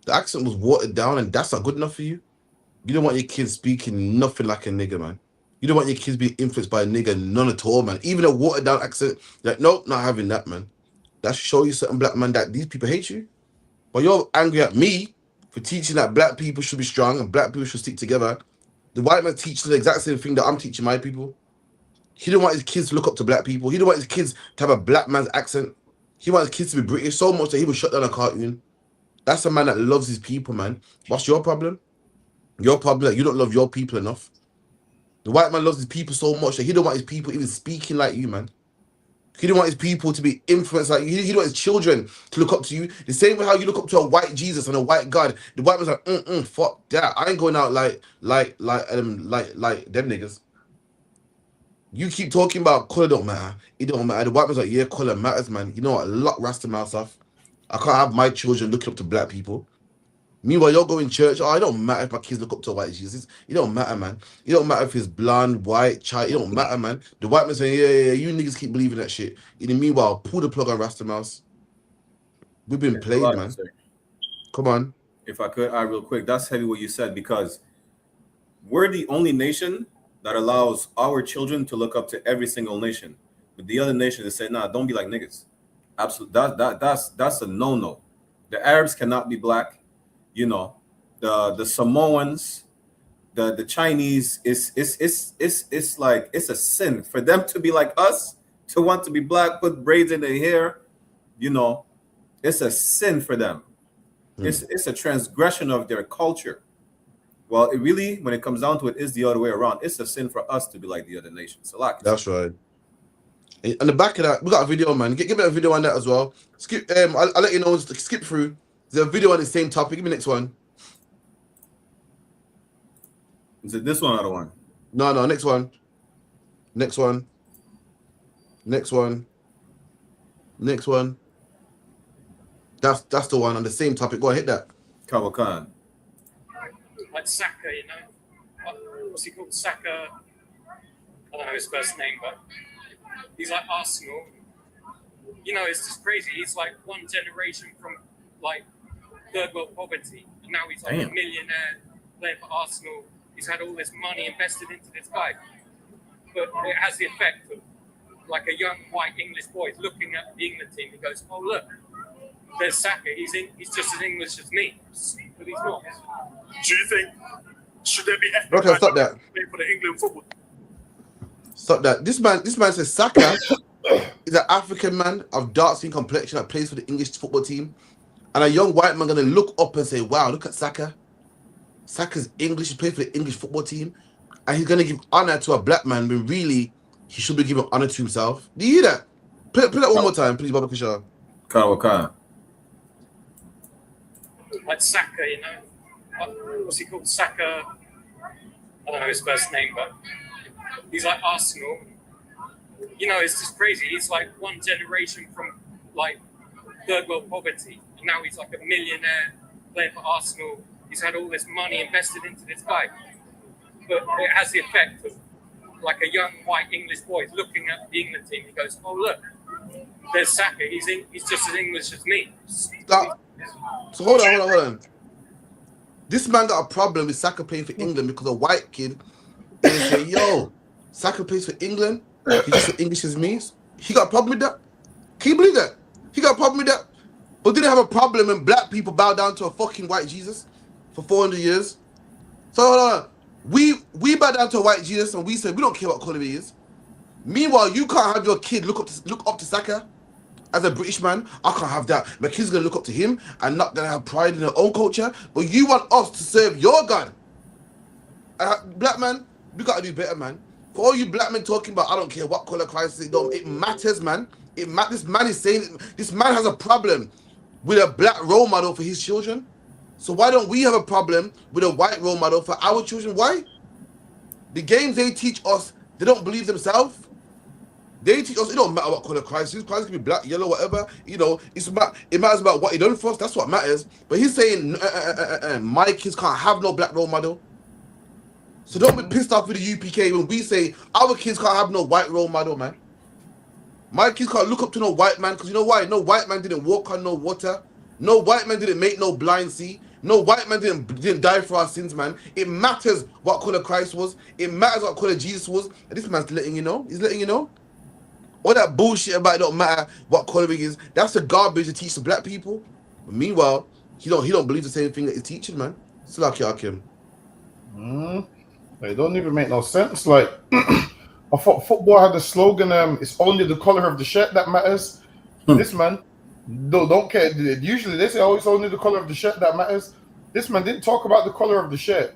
The accent was watered down, and that's not good enough for you. You don't want your kids speaking nothing like a nigger, man. You don't want your kids being influenced by a nigger, none at all, man. Even a watered down accent, like, nope, not having that, man. That should show you certain black man that these people hate you. But you're angry at me for teaching that black people should be strong and black people should stick together. The white man teaches the exact same thing that I'm teaching my people. He don't want his kids to look up to black people. He don't want his kids to have a black man's accent. He wants his kids to be British so much that he will shut down a cartoon. That's a man that loves his people, man. What's your problem? Your problem that you don't love your people enough. The white man loves his people so much that he don't want his people even speaking like you, man. He don't want his people to be influenced like you. He don't want his children to look up to you. The same way how you look up to a white Jesus and a white God. The white man's like, fuck that. I ain't going out like them niggas. You keep talking about colour don't matter. It don't matter. The white man's like, yeah, colour matters, man. You know what? Lock Rasta mouth off. I can't have my children looking up to black people. Meanwhile, you're going to church. Oh, it don't matter if my kids look up to a white Jesus. It don't matter, man. It don't matter if he's blonde, white, child. It don't matter, man. The white man saying, yeah, you niggas keep believing that shit. In the meanwhile, pull the plug on Rasta Mouse. We've been played, man. Come on. If I could add real quick, that's heavy what you said, because we're the only nation that allows our children to look up to every single nation. But the other nation is saying, nah, don't be like niggas. Absolutely. That's a no-no. The Arabs cannot be black. You know, the Samoans, the Chinese, it's like it's a sin for them to be like us, to want to be black, put braids in their hair. You know, it's a sin for them. It's a transgression of their culture. Well, it really, when it comes down to it, is the other way around. It's a sin for us to be like the other nations. That's right. On the back of that, we got a video, man. Give me a video on that as well. Skip. I'll let you know. Skip through. There's a video on the same topic. Give me the next one. Is it this one or the one? No, next one. Next one. Next one. Next one. That's the one on the same topic. Go ahead, hit that. Kawhi Khan. Like Saka, you know. What's he called? Saka. I don't know his first name, but he's like Arsenal. You know, it's just crazy. He's like one generation from like third world poverty, and now he's like a millionaire playing for Arsenal. He's had all this money invested into this guy, but it has the effect of like a young white English boy looking at the England team. He goes, "Oh look, there's Saka. He's just as English as me, but he's not." Do you think should there be okay, stop that. for the England football? Stop that. This man says Saka is an African man of dark skin complexion that plays for the English football team. And a young white man gonna look up and say, wow, look at Saka. Saka's English, he plays for the English football team. And he's gonna give honor to a black man when really he should be giving honor to himself. Do you hear that? Play that one more time, please, Baba Kishar. Khan. Like Saka, you know. What's he called? Saka. I don't know his first name, but he's like Arsenal. You know, it's just crazy. He's like one generation from like third world poverty, and now he's like a millionaire playing for Arsenal. He's had all this money invested into this guy, but it has the effect of like a young white English boy looking at the England team. He goes, "Oh look, there's Saka. He's just as English as me." Stop. So hold on. This man got a problem with Saka playing for England because a white kid and say, "Yo, Saka plays for England. He's just as English as me." He got a problem with that. Can you believe that? He got a problem with that. But didn't have a problem when black people bow down to a fucking white Jesus for 400 years. So hold on. We bow down to a white Jesus and we say we don't care what color he is. Meanwhile, you can't have your kid look up to Saka as a British man. I can't have that. My kid's gonna look up to him and not gonna have pride in their own culture. But you want us to serve your God. Black man, we gotta do better, man. For all you black men talking about, I don't care what color Christ is, it matters, man. This man is saying this man has a problem with a black role model for his children. So why don't we have a problem with a white role model for our children? Why? The games they teach us, they don't believe themselves. They teach us it don't matter what color Christ is. Christ can be black, yellow, whatever. You know, it matters about what he done for us. That's what matters. But he's saying my kids can't have no black role model. So don't be pissed off with the UPK when we say our kids can't have no white role model, man. My kids can't look up to no white man because you know why? No white man didn't walk on no water. No white man didn't make no blind see. No white man didn't die for our sins, man. It matters what color Christ was. It matters what color Jesus was. And this man's letting you know. He's letting you know. All that bullshit about it don't matter what color he is. That's the garbage to teach the black people. But meanwhile, he don't believe the same thing that he's teaching, man. It's like Hakim. It don't even make no sense. Like, I thought football had the slogan, it's only the color of the shirt that matters. This man don't care. Usually they say, oh, it's only the color of the shirt that matters. This man didn't talk about the color of the shirt.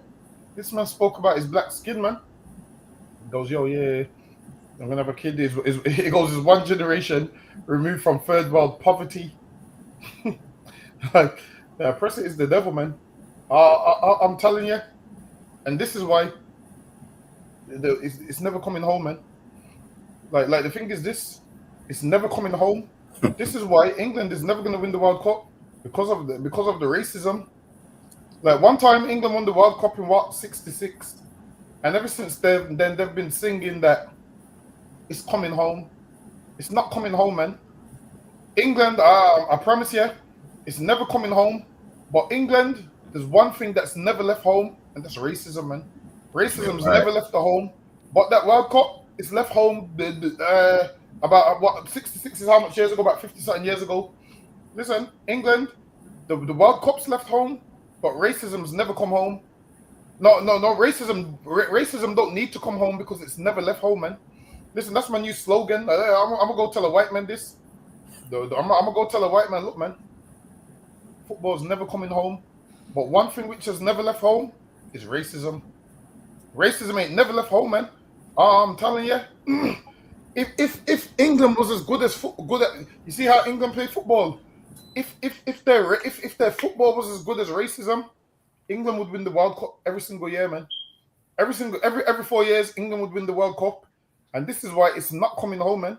This man spoke about his black skin, man. He goes, yo, yeah, I'm gonna have a kid. It goes, is one generation removed from third world poverty. Like, the oppressor is the devil, man. I'm telling you, and this is why it's never coming home, man. Like the thing is this, it's never coming home. This is why England is never gonna win the World Cup because of the racism. Like, one time England won the World Cup in what, 66, and ever since then they've been singing that it's coming home. It's not coming home, man. England, I promise you, it's never coming home. But England, there's one thing that's never left home, and that's racism, man. Racism's never left the home. But that World Cup is left home about, what, 66 is how much years ago? About 50-something years ago. Listen, England, the World Cup's left home, but racism's never come home. No, racism don't need to come home because it's never left home, man. Listen, that's my new slogan. I'm gonna go tell a white man this. I'm gonna go tell a white man, look, man, football's never coming home. But one thing which has never left home is racism. Racism ain't never left home, man. I'm telling you, if England was as good at, you see how England play football. If their football was as good as racism, England would win the World Cup every single year, man. Every 4 years, England would win the World Cup. And this is why it's not coming home, man.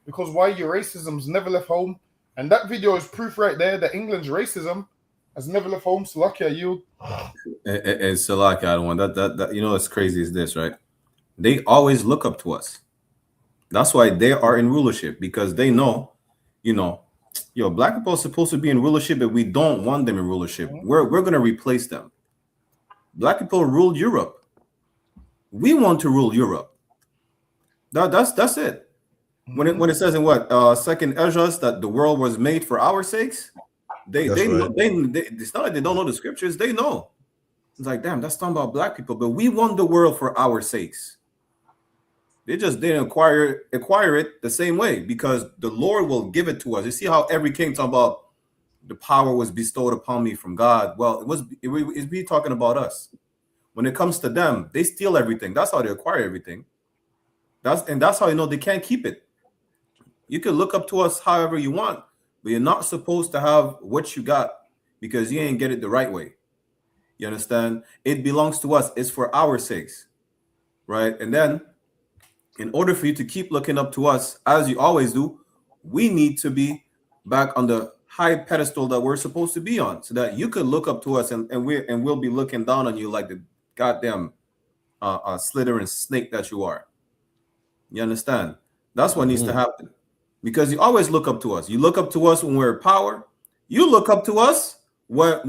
Because why your racism's never left home. And that video is proof right there that England's racism has never left home. Salakia, you. And Salakia, I don't want that. You know what's crazy is this, right? They always look up to us. That's why they are in rulership, because they know, black people are supposed to be in rulership, but we don't want them in rulership. We're going to replace them. Black people ruled Europe. We want to rule Europe. That's it. When it says in Second Esdras that the world was made for our sakes, it's not like they don't know the scriptures. They know. It's like, damn, that's talking about black people, but we want the world for our sakes. They just didn't acquire it the same way, because the Lord will give it to us. You see how every king talking about the power was bestowed upon me from God. Well, it's be talking about us. When it comes to them, they steal everything. That's how they acquire everything. That's how you know they can't keep it. You can look up to us however you want, but you're not supposed to have what you got because you ain't get it the right way. You understand? It belongs to us. It's for our sakes, right? And then, in order for you to keep looking up to us, as you always do, we need to be back on the high pedestal that we're supposed to be on, so that you could look up to us and we'll be looking down on you like the goddamn slithering snake that you are. You understand? That's what needs to happen, because you always look up to us. You look up to us when we're in power. You look up to us when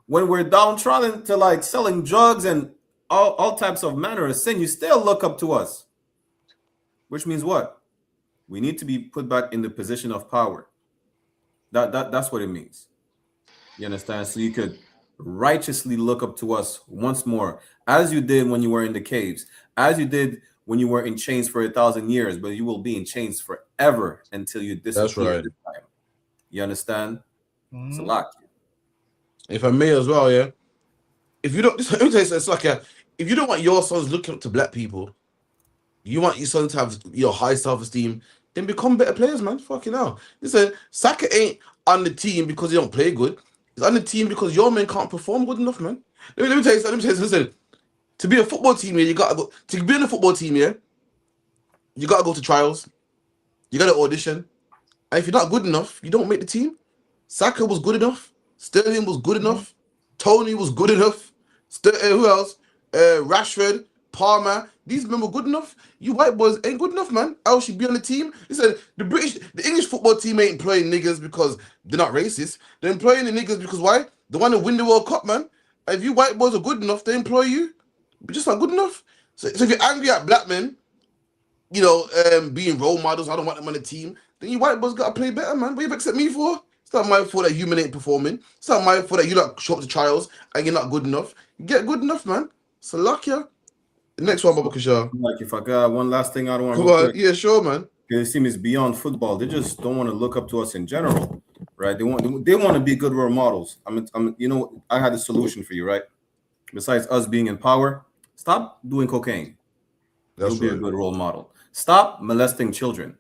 we're downtrodden to like selling drugs and all types of manner of sin. You still look up to us, which means what? We need to be put back in the position of power. That's what it means. You understand? So you could righteously look up to us once more, as you did when you were in the caves, as you did when you were in chains for 1,000 years, but you will be in chains forever until you disappear. That's right. You understand? It's a lot. If I may as well, yeah. If you don't, it's like if you don't want your sons looking up to black people, you want your sons to have your high self-esteem, then become better players, man. Fucking hell. Listen, Saka ain't on the team because he don't play good. He's on the team because your men can't perform good enough, man. Let me tell you something. Listen, to be a football team here, you gotta go. To be in a football team here, you gotta go to trials. You gotta audition. And if you're not good enough, you don't make the team. Saka was good enough. Sterling was good enough. Tony was good enough. Who else? Rashford, Palmer. These men were good enough. You white boys ain't good enough, man. Else should be on the team. Listen, the English football team ain't employing niggas because they're not racist. They're employing the niggas because why? They want to win the World Cup, man. And if you white boys are good enough, they employ you. But just not good enough. So if you're angry at black men, being role models. I don't want them on the team. Then you white boys gotta play better, man. What you accept me for? It's not my fault that human ain't performing. It's not my fault that you not show up to trials and you're not good enough. You get good enough, man. So luck ya. The next one, Baba Kishar. Like if I got one last thing I don't want to Come on. Yeah, sure, man. It seems it's beyond football. They just don't want to look up to us in general, right? They want to be good role models. I had a solution for you, right? Besides us being in power, stop doing cocaine. You'll be a good role model. Stop molesting children.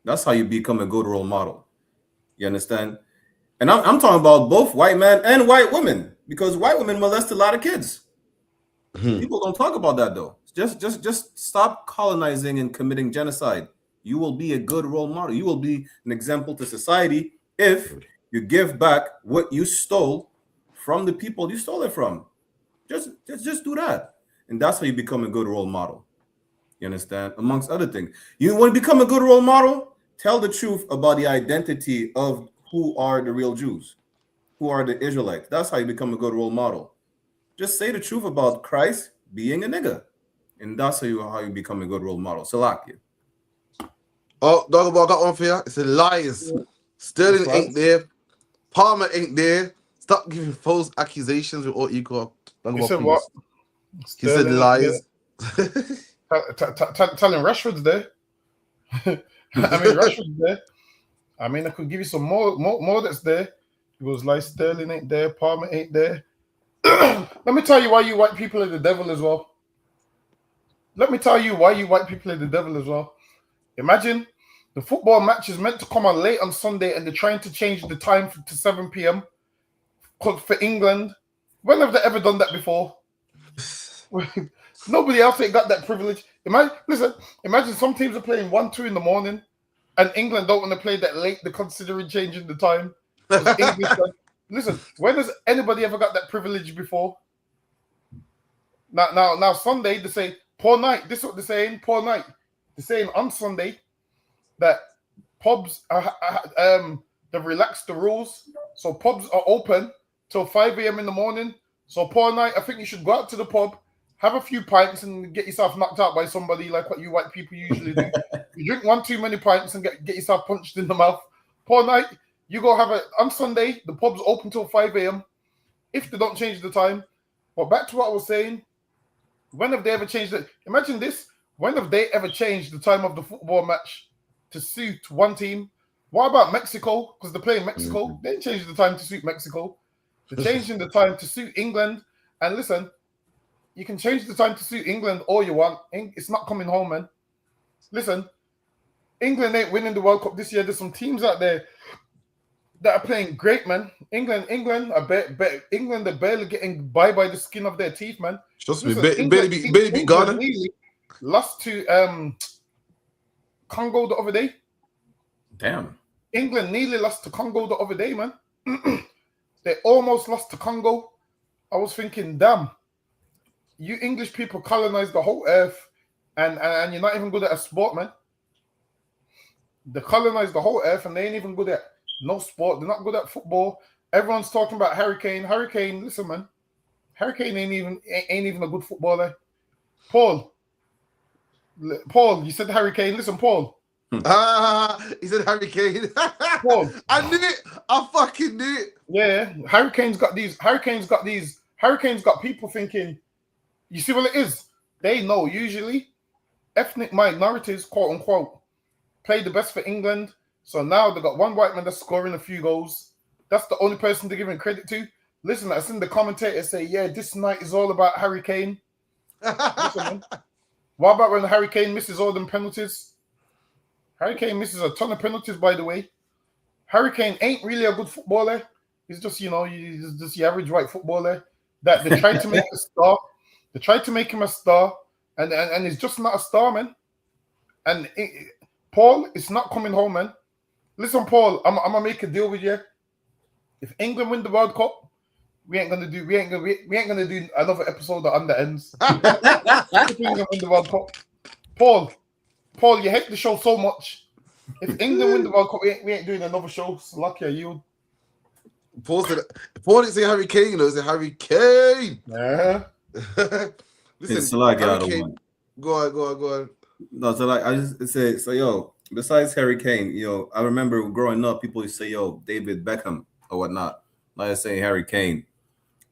That's how you become a good role model. You understand? And I'm talking about both white men and white women, because white women molest a lot of kids. People don't talk about that though. Just stop colonizing and committing genocide. You will be a good role model. You will be an example to society if you give back what you stole from the people you stole it from. Just do that, and that's how you become a good role model. You understand? Amongst other things, you want to become a good role model. Tell the truth about the identity of who are the real Jews, who are the Israelites. That's how you become a good role model. Just say the truth about Christ being a nigga, and that's how you become a good role model. Salakia. Oh, dog, I got one for you. It's a lies. Sterling ain't there. Palmer ain't there. Stop giving false accusations with all equal. You said what? He said lies. Telling Rashford's there. Rashford's there. I could give you some more that's there. It was like Sterling ain't there. Palmer ain't there. Let me tell you why you white people are the devil as well. Imagine the football match is meant to come on late on Sunday and they're trying to change the time to 7 p.m. for England. When have they ever done that before? Nobody else ain't got that privilege. Imagine some teams are playing 1-2 in the morning and England don't want to play that late. They're considering changing the time. Listen, when has anybody ever got that privilege before? Now Sunday they say poor night. This is what they're saying. Poor night. They're saying on Sunday that pubs they've relaxed the rules, so pubs are open till 5 a.m. in the morning. So poor night. I think you should go out to the pub, have a few pints, and get yourself knocked out by somebody like what you white people usually do. You drink one too many pints and get yourself punched in the mouth. Poor night. You go have on Sunday, the pub's open till 5 a.m. if they don't change the time. But back to what I was saying, when have they ever changed it? Imagine this. When have they ever changed the time of the football match to suit one team? What about Mexico? Because they're playing Mexico. They didn't change the time to suit Mexico. They're changing the time to suit England. And listen, you can change the time to suit England all you want. It's not coming home, man. Listen, England ain't winning the World Cup this year. There's some teams out there that are playing great, man. England are barely getting by the skin of their teeth, man. Just barely beat Ghana. Lost to Congo the other day. Damn. England nearly lost to Congo the other day, man. They almost lost to Congo. I was thinking, damn, you English people colonized the whole earth and you're not even good at a sport, man. They colonized the whole earth and they ain't even good at no sport. They're not good at football. Everyone's talking about Harry Kane. Listen, man. Harry Kane ain't even a good footballer. Paul, you said Harry Kane. Listen, Paul. He said Harry Kane. Paul. I knew it. I fucking knew it. Yeah, Harry Kane's got people thinking, you see what it is? They know usually ethnic minorities, quote unquote, play the best for England. So now they got one white man that's scoring a few goals. That's the only person they're giving credit to. Listen, I seen the commentators say, yeah, this night is all about Harry Kane. Listen, man. What about when Harry Kane misses all them penalties? Harry Kane misses a ton of penalties, by the way. Harry Kane ain't really a good footballer. He's just, he's just the average white footballer that they tried to make a star. They tried to make him a star, and he's just not a star, man. And Paul, it's not coming home, man. Listen, Paul, I'm gonna make a deal with you. If England win the World Cup, we ain't gonna do another episode of Under Ends. If England win the World Cup, Paul, you hate the show so much. If England win the World Cup, we ain't doing another show. So lucky are you. Paul didn't say Harry Kane, though. He said Harry Kane. Yeah. Listen, it's like Harry Kane. Go on. No, so like I just say, so yo, besides Harry Kane, I remember growing up, people used to say, yo, David Beckham or whatnot. Like I say Harry Kane.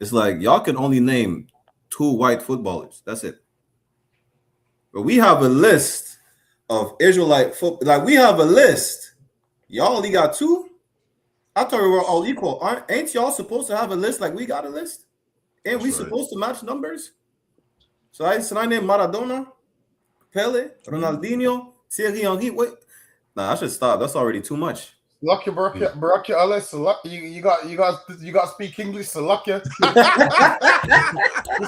It's like y'all can only name 2 white footballers. That's it. But we have a list of Israelite football. Like we have a list. Y'all only got 2. I thought we were all equal. Ain't y'all supposed to have a list like we got a list? Ain't we supposed to match numbers? So I name Maradona, Pele, Ronaldinho, Thierry Henry. Wait, nah, I should stop. That's already too much. Lucky Baraki Alice, you got to speak English, so lucky. This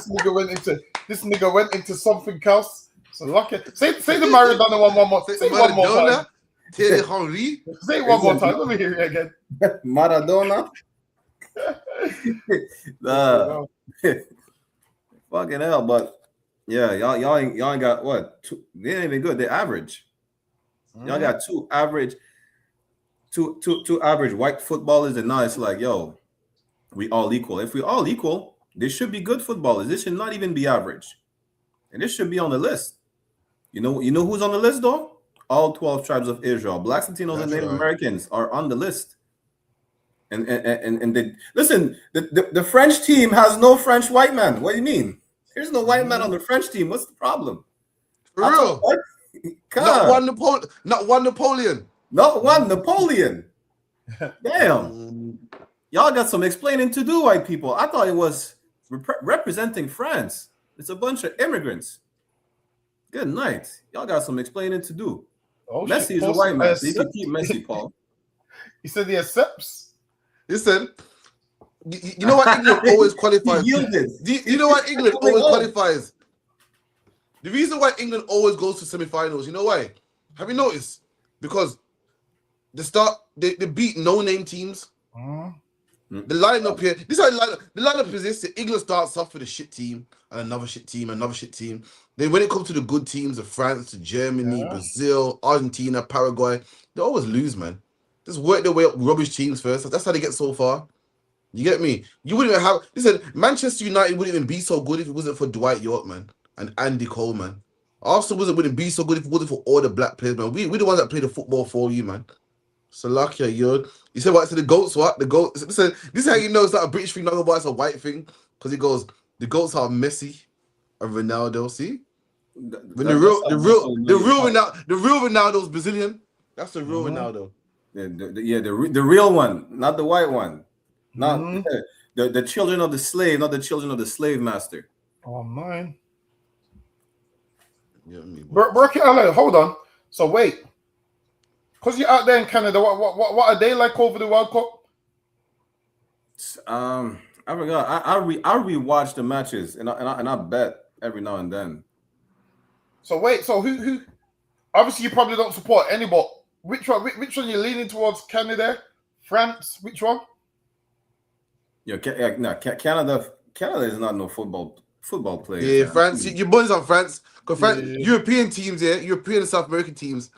nigga went into something else. So lucky. Say the Maradona one more. Say one more time. Thierry Henry. Say it one more time. Let me hear it again. Maradona. Nah. Fucking hell, but yeah, y'all ain't got what? 2, they ain't even good. They're average. Y'all got 2 average. Two average white footballers, and now it's like, yo, we all equal. If we all equal, they should be good footballers. This should not even be average, and this should be on the list. You know who's on the list though? All 12 tribes of Israel, Blacks, Latinos, and Native Americans are on the list. And they listen. The French team has no French white man. What do you mean? There's no white man on the French team. What's the problem? For real? Not one Napoleon. Not one Napoleon. Damn. Y'all got some explaining to do, white people. I thought it was representing France. It's a bunch of immigrants. Good night. Y'all got some explaining to do. Messi is a white man. So you can keep Messi, Paul. He said he accepts. Listen, you know what England always qualifies? You know what England always qualifies? The reason why England always goes to semi-finals, you know why? Have you noticed? Because they beat no-name teams. The lineup here, this is how the lineup is this. The England starts off with a shit team and another shit team, another shit team. Then when it comes to the good teams of France, Germany, Brazil, Argentina, Paraguay, they always lose, man. Just work their way up rubbish teams first. That's how they get so far. You get me? You wouldn't even have. Listen, Manchester United wouldn't even be so good if it wasn't for Dwight York, man, and Andy Cole, man. Arsenal wouldn't be so good if it wasn't for all the black players, man. We the ones that play the football for you, man. So lucky you said what? So the goats, what? The goats. Listen, this is how you know it's not a British thing, not about it's a white thing. Because he goes, the goats are Messi and Ronaldo. See, when the real Ronaldo's Brazilian. That's the real Ronaldo. The real one, not the white one. Not the children of the slave, not the children of the slave master. Oh man. Hold on. So wait. Because you're out there in Canada, what are they like over the World Cup? I forgot. I rewatch the matches and I bet every now and then. So wait, so who? Obviously, you probably don't support any, but which one you're leaning towards? Canada, France, which one? Canada is not no football player. Yeah, France. Your boys on France. Because France, European teams, European and South American teams.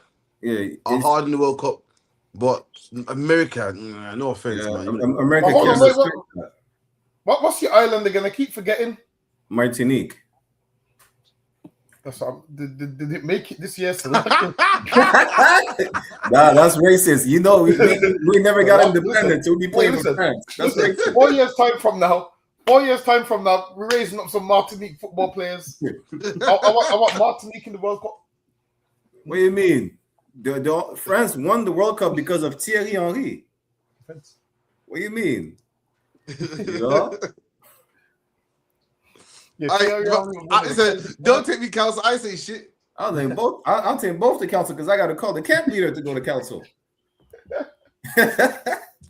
Yeah, are hard in the World Cup, but America, no offense, man. America. What's your island they're gonna keep forgetting? Martinique. That's did it make it this year? Nah, that's racist. You know, we never got independence. We'll be playing for France. That's racist. 4 years time from now, we're raising up some Martinique football players. I want Martinique in the World Cup. What do you mean? France won the World Cup because of Thierry Henry. What do you mean? I said, don't take me council. I say shit. I'll take both. I'll take both the council because I got to call the camp leader to go to council.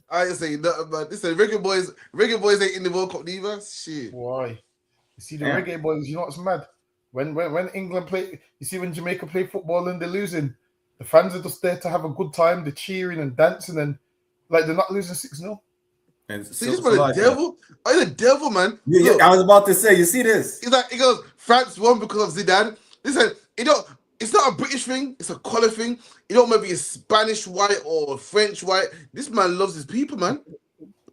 I say nothing, but listen, reggae boys ain't in the World Cup neither. Shit. Why? You see the reggae boys. You know what's mad? When England play, you see when Jamaica play football and they're losing. The fans are just there to have a good time. They're cheering and dancing and like they're not losing 6-0. And see this for the devil? Oh, the devil, man. Yeah, I was about to say, you see this? It's like it goes, France won because of Zidane. Listen, it's not a British thing, it's a colour thing. It don't maybe a Spanish white or French white. This man loves his people, man.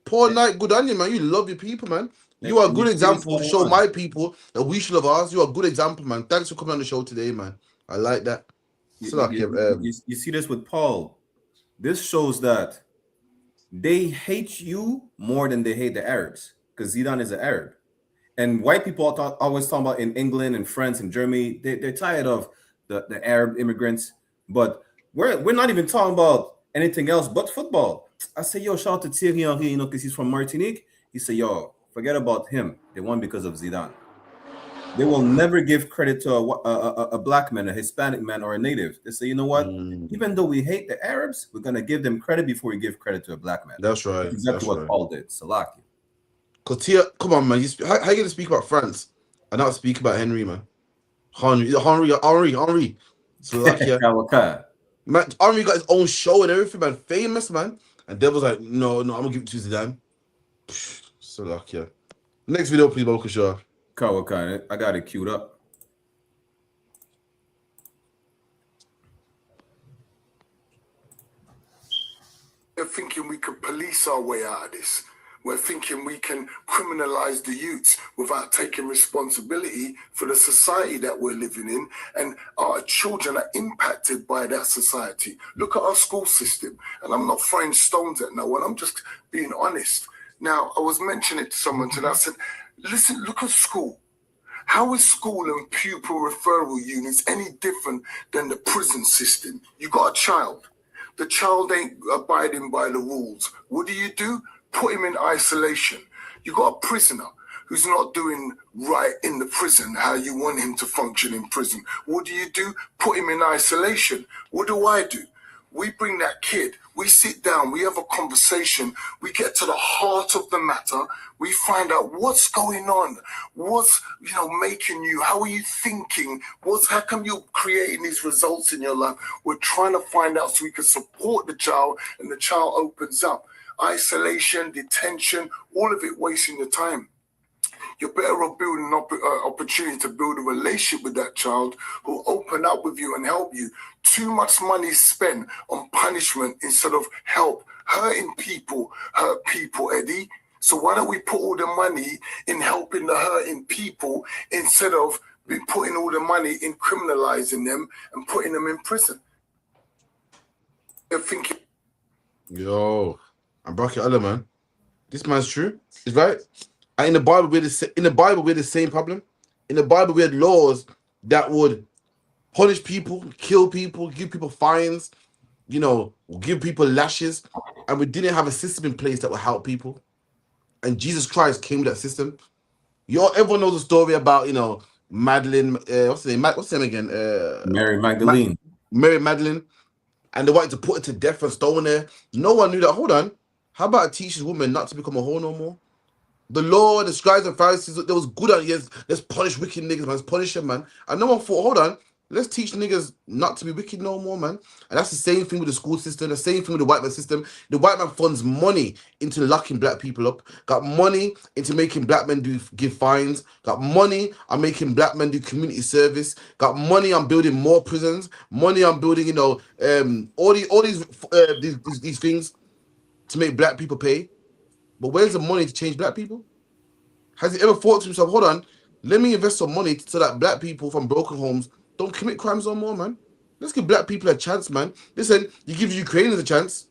Poor night, good on you, man. You love your people, man. You are a good example to show my people that we should love ours. You are a good example, man. Thanks for coming on the show today, man. I like that. You see this with Paul. This shows that they hate you more than they hate the Arabs, because Zidane is an Arab. And white people always talk about in England and France and Germany, they're tired of the Arab immigrants. But we're not even talking about anything else but football. I say, yo, shout out to Thierry Henry, because he's from Martinique. He said, yo, forget about him. They won because of Zidane. They will never give credit to a black man, a Hispanic man, or a native. They say, you know what? Even though we hate the Arabs, we're going to give them credit before we give credit to a black man. That's right. That's exactly what Paul did. Salaki. Because Tia, come on, man. How are you going to speak about France and not speak about Henry, man? Henry. Salakia. Man, Henry got his own show and everything, man. Famous, man. And Devil's like, no, I'm going to give it to Zidane. Salakia. Next video, please, Baruch Shah. Kawakane, I got it queued up. We're thinking we could police our way out of this. We're thinking we can criminalize the youths without taking responsibility for the society that we're living in, and our children are impacted by that society. Look at our school system, and I'm not throwing stones at no one, I'm just being honest. Now, I was mentioning it to someone today, I said, listen, look at school. How is school and pupil referral units any different than the prison system? You got a child. The child ain't abiding by the rules. What do? Put him in isolation. You got a prisoner who's not doing right in the prison how you want him to function in prison. What do? Put him in isolation. What do? We bring that kid, we sit down, we have a conversation, we get to the heart of the matter, we find out what's going on, what's making you, how are you thinking, how come you're creating these results in your life. We're trying to find out so we can support the child, and the child opens up. Isolation, detention, all of it wasting your time. You're better off building an opportunity to build a relationship with that child who'll open up with you and help you. Too much money is spent on punishment instead of help. Hurting people hurt people, Eddie. So why don't we put all the money in helping the hurting people instead of putting all the money in criminalizing them and putting them in prison? You're thinking... Yo, I'm Bracket Allah, man. This man's true. It's right. And in the Bible, we had the same problem. In the Bible, we had laws that would punish people, kill people, give people fines, give people lashes, and we didn't have a system in place that would help people. And Jesus Christ came with that system. Everyone knows the story about Madeline. What's her name? What's her name again? Mary Magdalene. Mary Magdalene, and they wanted to put her to death and stone her. No one knew that. Hold on, how about teach this woman not to become a whore no more? The law, the scribes and Pharisees, they was good at it. Let's punish wicked niggas, man. Let's punish them, man. And no one thought, hold on, let's teach niggas not to be wicked no more, man. And that's the same thing with the school system, the same thing with the white man system. The white man funds money into locking black people up, got money into making black men give fines, got money on making black men do community service, got money on building more prisons, money on building, all these things to make black people pay. But where's the money to change black people? Has he ever thought to himself, hold on, let me invest some money so that black people from broken homes don't commit crimes no more, man? Let's give black people a chance, man. Listen, you give Ukrainians a chance.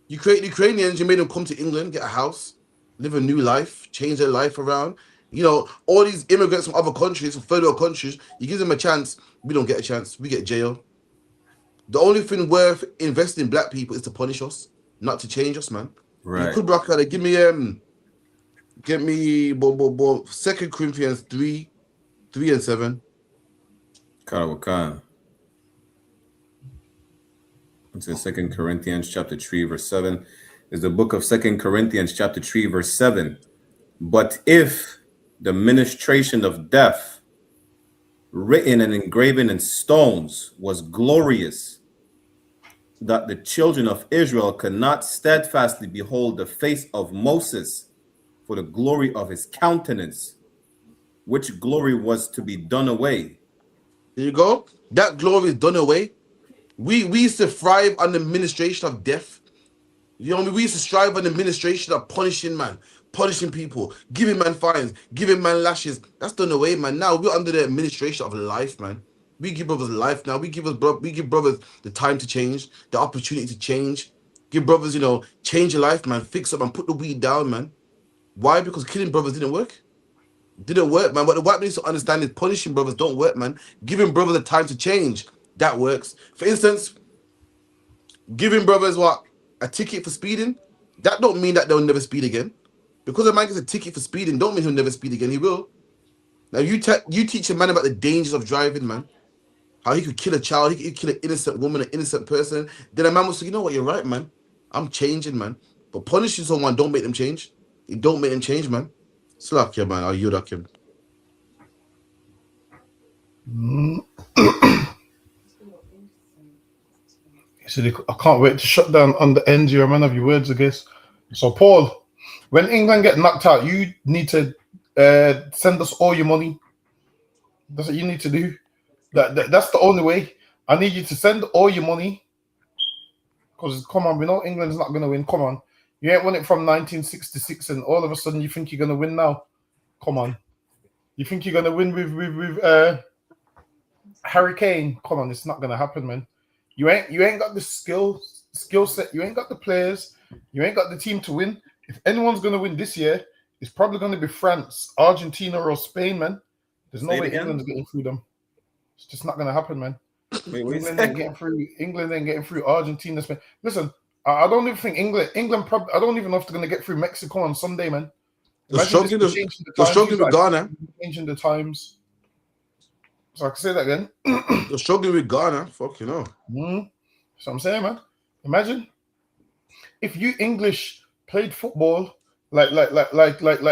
You create Ukrainians, you made them come to England, get a house, live a new life, change their life around. All these immigrants from other countries, from third world countries, you give them a chance, we don't get a chance, we get jail. The only thing worth investing in black people is to punish us, not to change us, man. Right. You could rock out. Give me 2 Corinthians 3:3-7. Karawakan. It's in 2 Corinthians chapter 3, verse 7. Is the book of 2 Corinthians chapter 3, verse 7. But if the ministration of death, written and engraven in stones, was glorious, that the children of Israel could not steadfastly behold the face of Moses for the glory of his countenance, which glory was to be done away. There you go. That glory is done away. We used to thrive on the ministration of death. We used to strive on the administration of punishing people, giving man fines, giving man lashes. That's done away, man. Now we're under the administration of life, man. We give brothers life now. We give brothers the time to change, the opportunity to change. Give brothers, you know, change your life, man. Fix up and put the weed down, man. Why? Because killing brothers didn't work. Didn't work, man. What the white man needs to understand is punishing brothers don't work, man. Giving brothers the time to change, that works. For instance, giving brothers a ticket for speeding, that don't mean that they'll never speed again. Because a man gets a ticket for speeding, don't mean he'll never speed again. He will. Now you teach a man about the dangers of driving, man. How he could kill a child, he could kill an innocent woman, an innocent person. Then a man will say, you know what, you're right, man. I'm changing, man. But punishing someone don't make them change. It don't make them change, man. Slack yeah, man. I'll yield up him. I can't wait to shut down on the end here, man, of your words, I guess. So, Paul, when England get knocked out, you need to send us all your money. That's what you need to do. That's the only way. I need you to send all your money. Because, come on, we know England's not going to win. Come on. You ain't won it from 1966 and all of a sudden you think you're going to win now. Come on. You think you're going to win with Harry Kane? Come on, it's not going to happen, man. You ain't got the skill set. You ain't got the players. You ain't got the team to win. If anyone's going to win this year, it's probably going to be France, Argentina, or Spain, man. There's no way England's getting through them. It's just not going to happen, man. England ain't getting through. England ain't getting through Argentina, Spain. Listen, I don't even think England probably. I don't even know if they're going to get through Mexico on Sunday, man. They're struggling with Ghana. Changing the times. So I can say that again. They're struggling with Ghana. Fuck, you know. That's what I'm saying, man. Imagine if you English played football like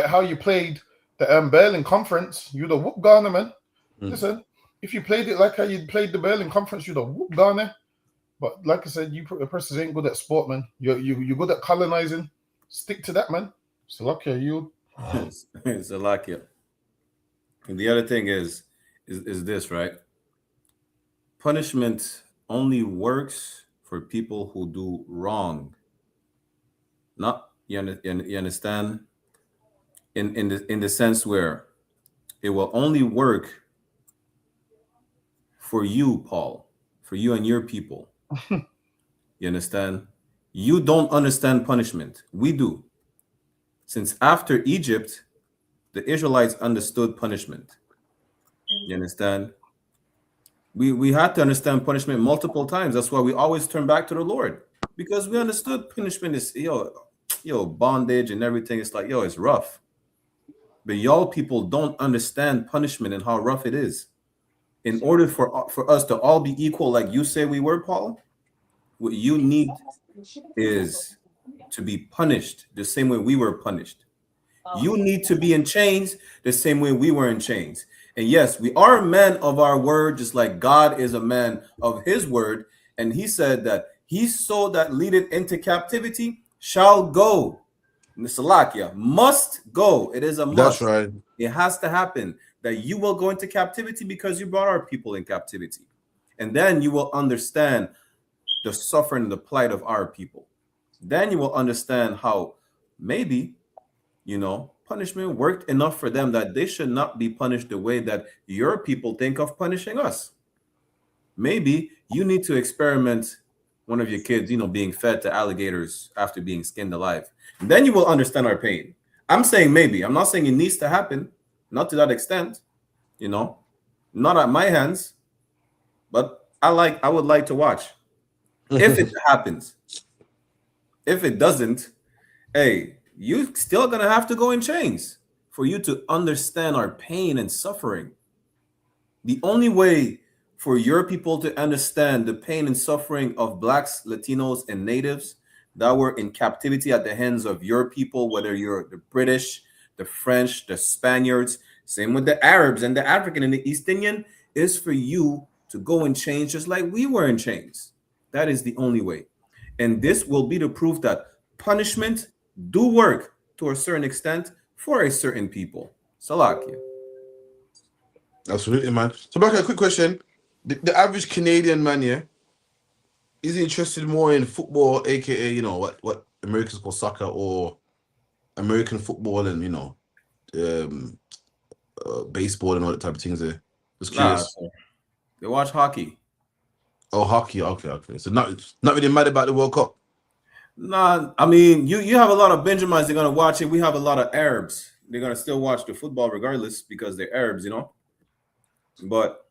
how you played the Berlin Conference, you'd have whooped Ghana, man. Listen, if you played it like how you played the Berlin Conference, you'd have whooped Ghana. But like I said, you persons ain't good at sport, man. You're good at colonizing. Stick to that, man. Salakia, you. Salakia. And the other thing is this, right? Punishment only works for people who do wrong. Not you understand? In the sense where it will only work for you, Paul, for you and your people. You understand? You don't understand punishment. We do. Since after Egypt, the Israelites understood punishment. You understand? We had to understand punishment multiple times. That's why we always turn back to the Lord, because we understood punishment is bondage and everything. It's like it's rough. But y'all people don't understand punishment and how rough it is. In order for us to all be equal, like you say we were, Paul, what you need is to be punished the same way we were punished. You need to be in chains the same way we were in chains. And yes, we are men of our word, just like God is a man of his word. And he said that he soul that leadeth into captivity shall go. Salakia, must go. It is a must. That's right. It has to happen that you will go into captivity because you brought our people in captivity. And then you will understand the suffering and the plight of our people. Then you will understand how maybe, punishment worked enough for them that they should not be punished the way that your people think of punishing us. Maybe you need to experiment one of your kids, being fed to alligators after being skinned alive. And then you will understand our pain. I'm saying maybe. I'm not saying it needs to happen. Not to that extent, not at my hands, but I would like to watch. If it happens. If it doesn't, hey, you still gonna have to go in chains for you to understand our pain and suffering. The only way for your people to understand the pain and suffering of blacks, Latinos, and natives that were in captivity at the hands of your people, whether you're the British, the French, the Spaniards, same with the Arabs and the African and the East Indian, is for you to go in chains just like we were in chains. That is the only way. And this will be the proof that punishment do work to a certain extent for a certain people. Salakia. Absolutely, man. So back a quick question. The average Canadian man, is he interested more in football, aka, what Americans call soccer, or American football and, baseball and all that type of things there? Just curious. They watch hockey. Oh, hockey. Okay. So not really mad about the World Cup. Nah, I mean, you have a lot of Benjamins. They're gonna watch it. We have a lot of Arabs. They're gonna still watch the football regardless because they're Arabs, you know. But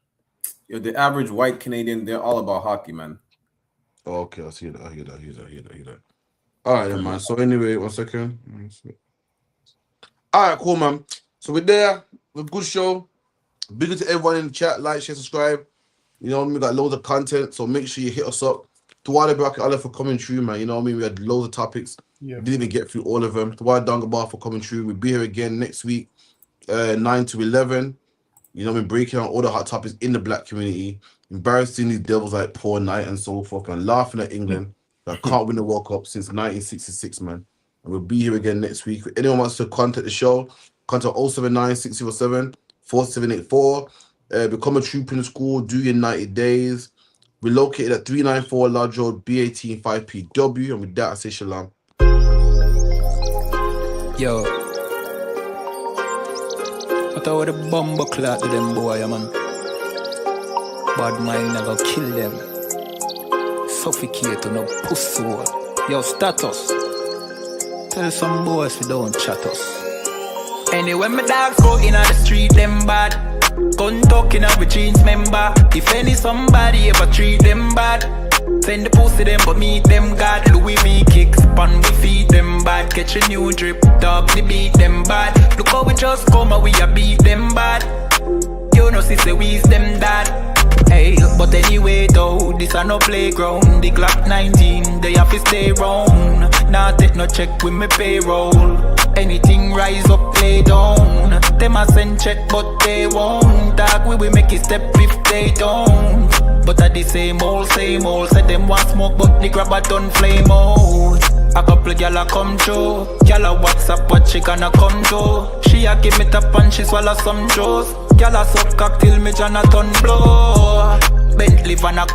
the average white Canadian, they're all about hockey, man. Oh, okay, I see that. I hear that. All right, then, man. So anyway, 1 second. All right, cool, man. So we're there. We're good show. Big up to everyone in the chat. Like, share, subscribe. You know what I mean? We got loads of content, so make sure you hit us up. Tawada Bracket Allah for coming through, man. You know what I mean? We had loads of topics. Yeah. Didn't even get through all of them. Tawada Dangabar for coming through. We'll be here again next week, 9 to 11. You know what I mean? Breaking out all the hot topics in the black community. Embarrassing these devils like Paul Knight and so forth, and laughing at England that can't win the World Cup since 1966, man. And we'll be here again next week. If anyone wants to contact the show, contact 079 607 4784. Become a trooper in the school, do your 90 days. We're located at 394 Lodge Road, B18 5PW. And with that, I say shalom. Yo. I thought the bomber clock to them boy, man. Bad mind never kill them. Suffocate to no pussy. Yo, status. Tell some boys we don't chat us. Anyway, my dogs go in on the street, them bad. Gun talking up with jeans member. If any somebody ever treat them bad, send the pussy them but meet them God. Louis V kicks pan we feed them bad. Catch a new drip, dog we beat them bad. Look how we just come and we a beat them bad. You know sister we's them dad. Hey, but anyway though, this a no playground. The Glock 19, they have to stay round. Now take no check with me payroll. Anything rise up, play down. Them a send check, but they won't. Dog, we will make it step if they don't. But at the same old. Said them want smoke, but the grabber done flame out. A couple gyal a come through. Gyal a WhatsApp, but she gonna come through. She a give me tap and she swallow some juice. Gyal a suck cock till me Jonathan blow. Bentley van a